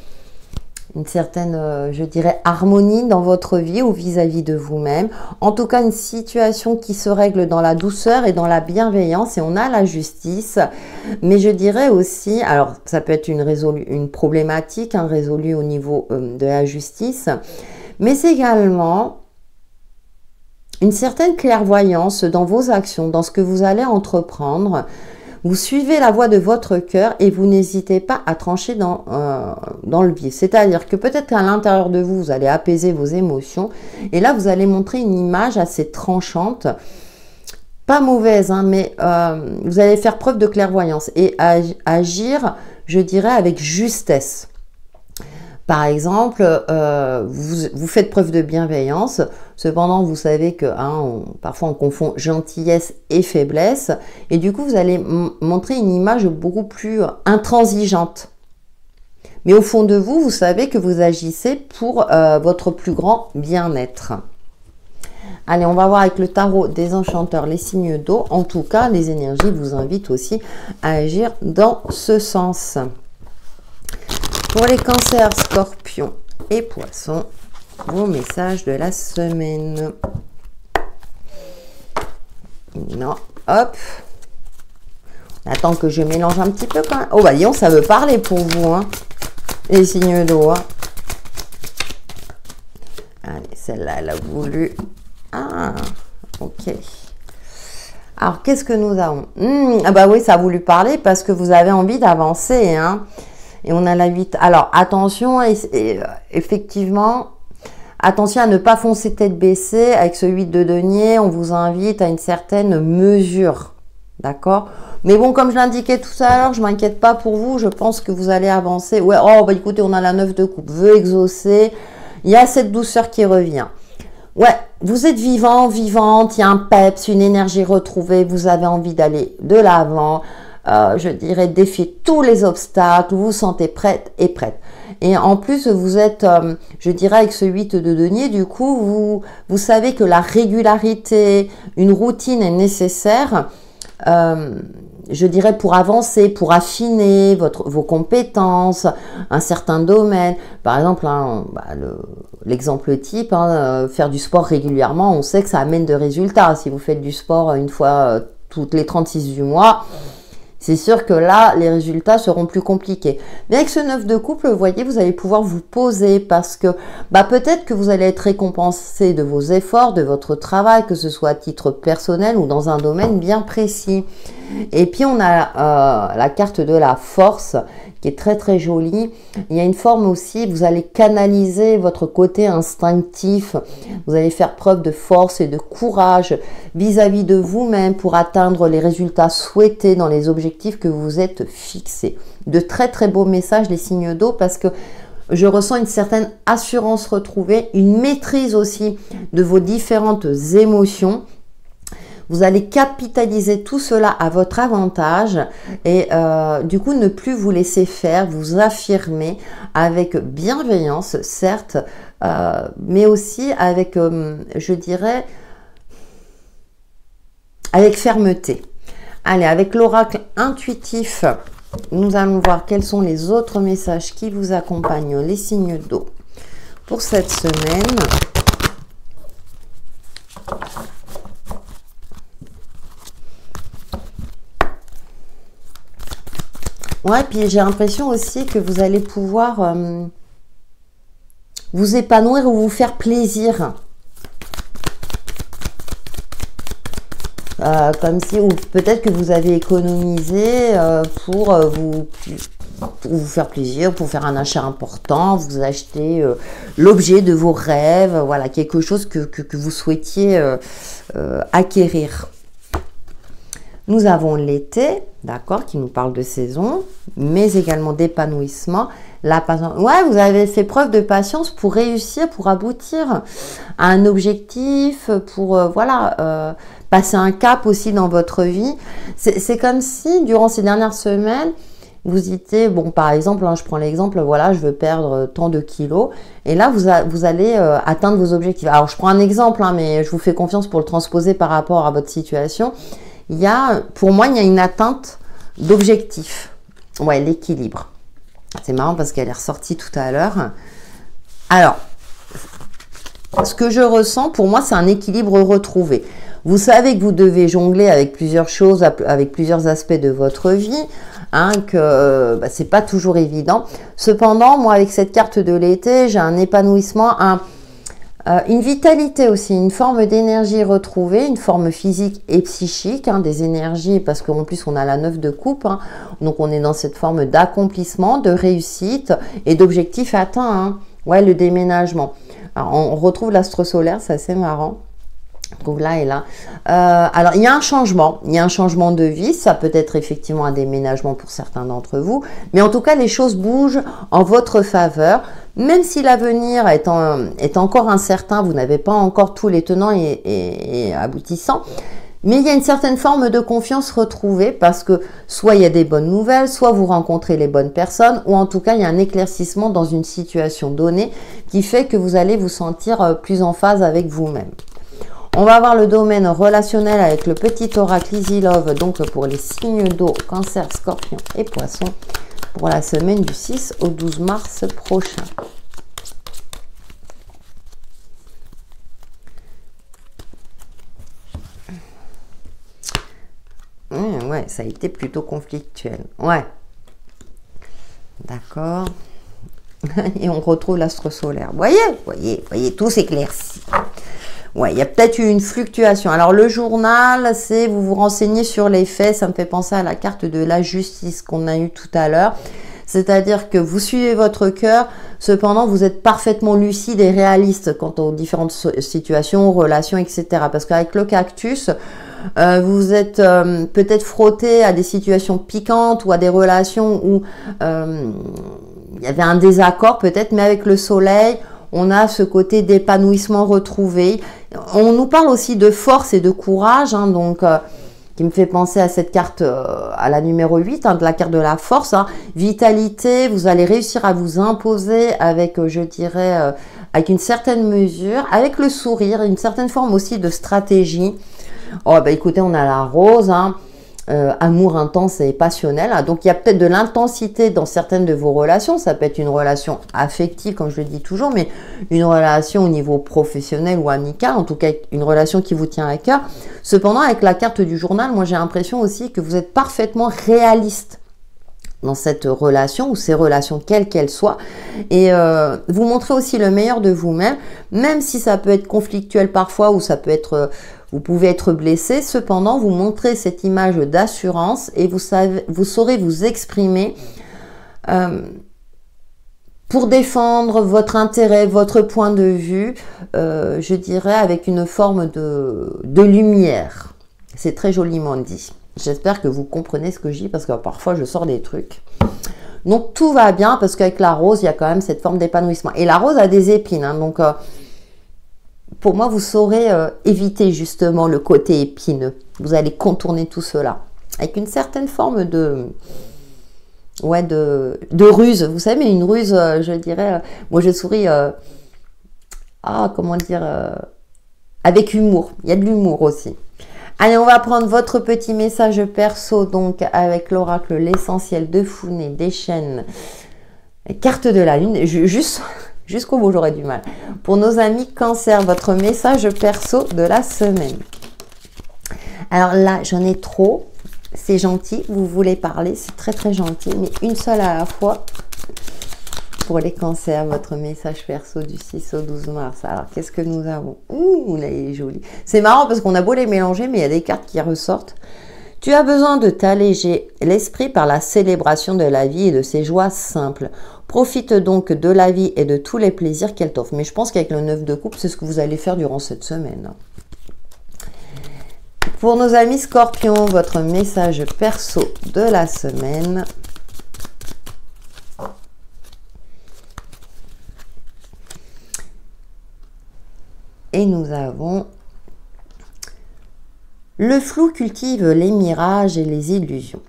je dirais, harmonie dans votre vie ou vis-à-vis de vous-même. En tout cas, une situation qui se règle dans la douceur et dans la bienveillance. Et on a la justice. Mais je dirais aussi, alors ça peut être une problématique résolue au niveau de la justice. Mais c'est également une certaine clairvoyance dans vos actions, dans ce que vous allez entreprendre. Vous suivez la voie de votre cœur et vous n'hésitez pas à trancher dans le vif. C'est-à-dire que peut-être qu'à l'intérieur de vous, vous allez apaiser vos émotions. Et là, vous allez montrer une image assez tranchante. Pas mauvaise, hein, mais vous allez faire preuve de clairvoyance et agir, je dirais, avec justesse. Par exemple, vous faites preuve de bienveillance, cependant vous savez que parfois on confond gentillesse et faiblesse, et du coup vous allez montrer une image beaucoup plus intransigeante. Mais au fond de vous, vous savez que vous agissez pour votre plus grand bien-être. Allez, on va voir avec le tarot des enchanteurs les signes d'eau. En tout cas, les énergies vous invitent aussi à agir dans ce sens. Pour les cancers, scorpions et poissons, vos messages de la semaine. Non, hop. Attends que je mélange un petit peu quand même. Oh, bah disons, ça veut parler pour vous, hein, les signes d'eau. Hein. Allez, celle-là, elle a voulu. Ah, ok. Alors, qu'est-ce que nous avons? Ah bah oui, ça a voulu parler parce que vous avez envie d'avancer, hein. Et on a la 8. Alors, attention, effectivement, attention à ne pas foncer tête baissée. Avec ce 8 de denier, on vous invite à une certaine mesure. D'accord? Mais bon, comme je l'indiquais tout à l'heure, je ne m'inquiète pas pour vous. Je pense que vous allez avancer. Ouais, oh, bah écoutez, on a la 9 de coupe. Veut exaucer. Il y a cette douceur qui revient. Ouais, vous êtes vivant, vivante. Il y a un peps, une énergie retrouvée. Vous avez envie d'aller de l'avant. Je dirais, défier tous les obstacles, vous vous sentez prête et prête. Et en plus, vous êtes, je dirais, avec ce 8 de denier, du coup, vous savez que la régularité, une routine est nécessaire, je dirais, pour avancer, pour affiner vos compétences, un certain domaine. Par exemple, hein, l'exemple type, hein, faire du sport régulièrement, on sait que ça amène de résultats. Si vous faites du sport une fois toutes les 36 du mois, c'est sûr que là, les résultats seront plus compliqués. Mais avec ce 9 de couple, vous voyez, vous allez pouvoir vous poser parce que peut-être que vous allez être récompensé de vos efforts, de votre travail, que ce soit à titre personnel ou dans un domaine bien précis. Et puis on a la carte de la force qui est très très jolie. Il y a une forme aussi, vous allez canaliser votre côté instinctif, vous allez faire preuve de force et de courage vis-à-vis de vous-même pour atteindre les résultats souhaités dans les objectifs que vous êtes fixés. De très très beaux messages les signes d'eau, parce que je ressens une certaine assurance retrouvée, une maîtrise aussi de vos différentes émotions. Vous allez capitaliser tout cela à votre avantage et du coup ne plus vous laisser faire, vous affirmer avec bienveillance, certes, mais aussi avec, je dirais, avec fermeté. Allez, avec l'oracle intuitif, nous allons voir quels sont les autres messages qui vous accompagnent, les signes d'eau, pour cette semaine. Ouais, puis j'ai l'impression aussi que vous allez pouvoir vous épanouir ou vous faire plaisir. Comme si, ou peut-être que vous avez économisé pour vous faire plaisir, pour faire un achat important, vous achetez l'objet de vos rêves, voilà, quelque chose que vous souhaitiez acquérir. Nous avons l'été, d'accord, qui nous parle de saison, mais également d'épanouissement. Ouais, vous avez fait preuve de patience pour réussir, pour aboutir à un objectif, pour passer un cap aussi dans votre vie. C'est comme si, durant ces dernières semaines, vous étiez, bon, par exemple, hein, je prends l'exemple, voilà, je veux perdre tant de kilos, et là, vous allez atteindre vos objectifs. Alors, je prends un exemple, hein, mais je vous fais confiance pour le transposer par rapport à votre situation. Pour moi, il y a une atteinte d'objectif. Ouais, l'équilibre. C'est marrant parce qu'elle est ressortie tout à l'heure. Alors, ce que je ressens, pour moi, c'est un équilibre retrouvé. Vous savez que vous devez jongler avec plusieurs choses, avec plusieurs aspects de votre vie, hein, que c'est pas toujours évident. Cependant, moi, avec cette carte de l'été, j'ai un épanouissement, une vitalité aussi, une forme d'énergie retrouvée, une forme physique et psychique, hein, des énergies, parce qu'en plus on a la 9 de coupe, hein, donc on est dans cette forme d'accomplissement, de réussite et d'objectifs atteints. Hein. Ouais, le déménagement. Alors, on retrouve l'astre solaire, c'est assez marrant. On trouve là et là. Alors, il y a un changement de vie. Ça peut être effectivement un déménagement pour certains d'entre vous. Mais en tout cas, les choses bougent en votre faveur. Même si l'avenir est encore incertain, vous n'avez pas encore tous les tenants et aboutissants. Mais il y a une certaine forme de confiance retrouvée parce que soit il y a des bonnes nouvelles, soit vous rencontrez les bonnes personnes, ou en tout cas, il y a un éclaircissement dans une situation donnée qui fait que vous allez vous sentir plus en phase avec vous-même. On va voir le domaine relationnel avec le petit oracle Easy Love, donc pour les signes d'eau, Cancer, Scorpion et Poisson, pour la semaine du 6 au 12 mars prochain. Ouais, ça a été plutôt conflictuel. Ouais. D'accord. Et on retrouve l'astre solaire. Voyez, tout s'éclaircit. Ouais, il y a peut-être eu une fluctuation. Alors, le journal, c'est vous vous renseignez sur les faits. Ça me fait penser à la carte de la justice qu'on a eue tout à l'heure. C'est-à-dire que vous suivez votre cœur, cependant, vous êtes parfaitement lucide et réaliste quant aux différentes situations, relations, etc. Parce qu'avec le cactus, vous êtes peut-être frotté à des situations piquantes ou à des relations où il y avait un désaccord peut-être, mais avec le soleil, on a ce côté d'épanouissement retrouvé. On nous parle aussi de force et de courage, hein, donc qui me fait penser à cette carte, à la numéro 8, hein, de la carte de la force. Hein. Vitalité, vous allez réussir à vous imposer avec, je dirais, avec une certaine mesure, avec le sourire, une certaine forme aussi de stratégie. Oh, bah écoutez, on a la rose, hein. Amour intense et passionnel. Donc, il y a peut-être de l'intensité dans certaines de vos relations. Ça peut être une relation affective, comme je le dis toujours, mais une relation au niveau professionnel ou amical, en tout cas une relation qui vous tient à cœur. Cependant, avec la carte du journal, moi j'ai l'impression aussi que vous êtes parfaitement réaliste dans cette relation ou ces relations quelles qu'elles soient, et vous montrez aussi le meilleur de vous-même, même si ça peut être conflictuel parfois ou ça peut être, vous pouvez être blessé, cependant vous montrez cette image d'assurance et vous saurez vous exprimer pour défendre votre intérêt, votre point de vue, je dirais avec une forme de lumière. C'est très joliment dit. J'espère que vous comprenez ce que je dis parce que parfois je sors des trucs. Donc tout va bien parce qu'avec la rose, il y a quand même cette forme d'épanouissement. Et la rose a des épines. Hein, donc pour moi, vous saurez éviter justement le côté épineux. Vous allez contourner tout cela. Avec une certaine forme de ruse. Vous savez, mais une ruse, je dirais, moi je souris, comment dire, avec humour. Il y a de l'humour aussi. Allez, on va prendre votre petit message perso, donc avec l'oracle, l'essentiel de Founé, des chênes, carte de la lune, jusqu'au bout j'aurais du mal. Pour nos amis Cancer, votre message perso de la semaine. Alors là, j'en ai trop, c'est gentil, vous voulez parler, c'est très très gentil, mais une seule à la fois. Pour les cancers, votre message perso du 6 au 12 mars. Alors, qu'est-ce que nous avons? Ouh, là, il est joli. C'est marrant parce qu'on a beau les mélanger, mais il y a des cartes qui ressortent. Tu as besoin de t'alléger l'esprit par la célébration de la vie et de ses joies simples. Profite donc de la vie et de tous les plaisirs qu'elle t'offre. Mais je pense qu'avec le 9 de coupe, c'est ce que vous allez faire durant cette semaine. Pour nos amis Scorpions, votre message perso de la semaine. Et nous avons le flou cultive les mirages et les illusions.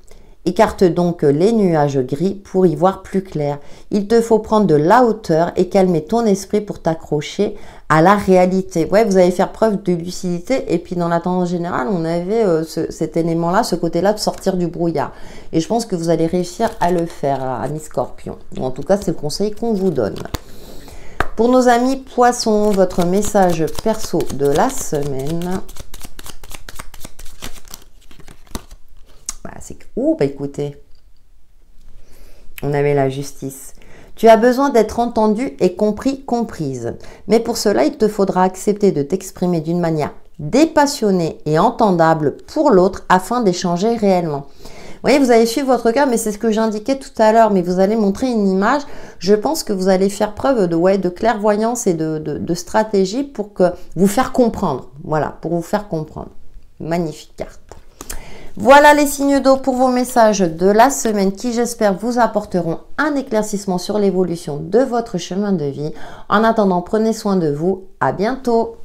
Écarte donc les nuages gris pour y voir plus clair. Il te faut prendre de la hauteur et calmer ton esprit pour t'accrocher à la réalité. Ouais, vous allez faire preuve de lucidité et puis dans la tendance générale, on avait cet élément-là, ce côté-là de sortir du brouillard. Et je pense que vous allez réussir à le faire, amis Scorpions. En tout cas, c'est le conseil qu'on vous donne. Pour nos amis Poissons, votre message perso de la semaine. Écoutez, on avait la justice. Tu as besoin d'être entendu et compris, comprise. Mais pour cela, il te faudra accepter de t'exprimer d'une manière dépassionnée et entendable pour l'autre afin d'échanger réellement. Vous voyez, vous allez suivre votre cœur, mais c'est ce que j'indiquais tout à l'heure, mais vous allez montrer une image. Je pense que vous allez faire preuve de clairvoyance et de stratégie pour vous faire comprendre. Voilà, pour vous faire comprendre. Magnifique carte. Voilà les signes d'eau pour vos messages de la semaine qui, j'espère, vous apporteront un éclaircissement sur l'évolution de votre chemin de vie. En attendant, prenez soin de vous. À bientôt.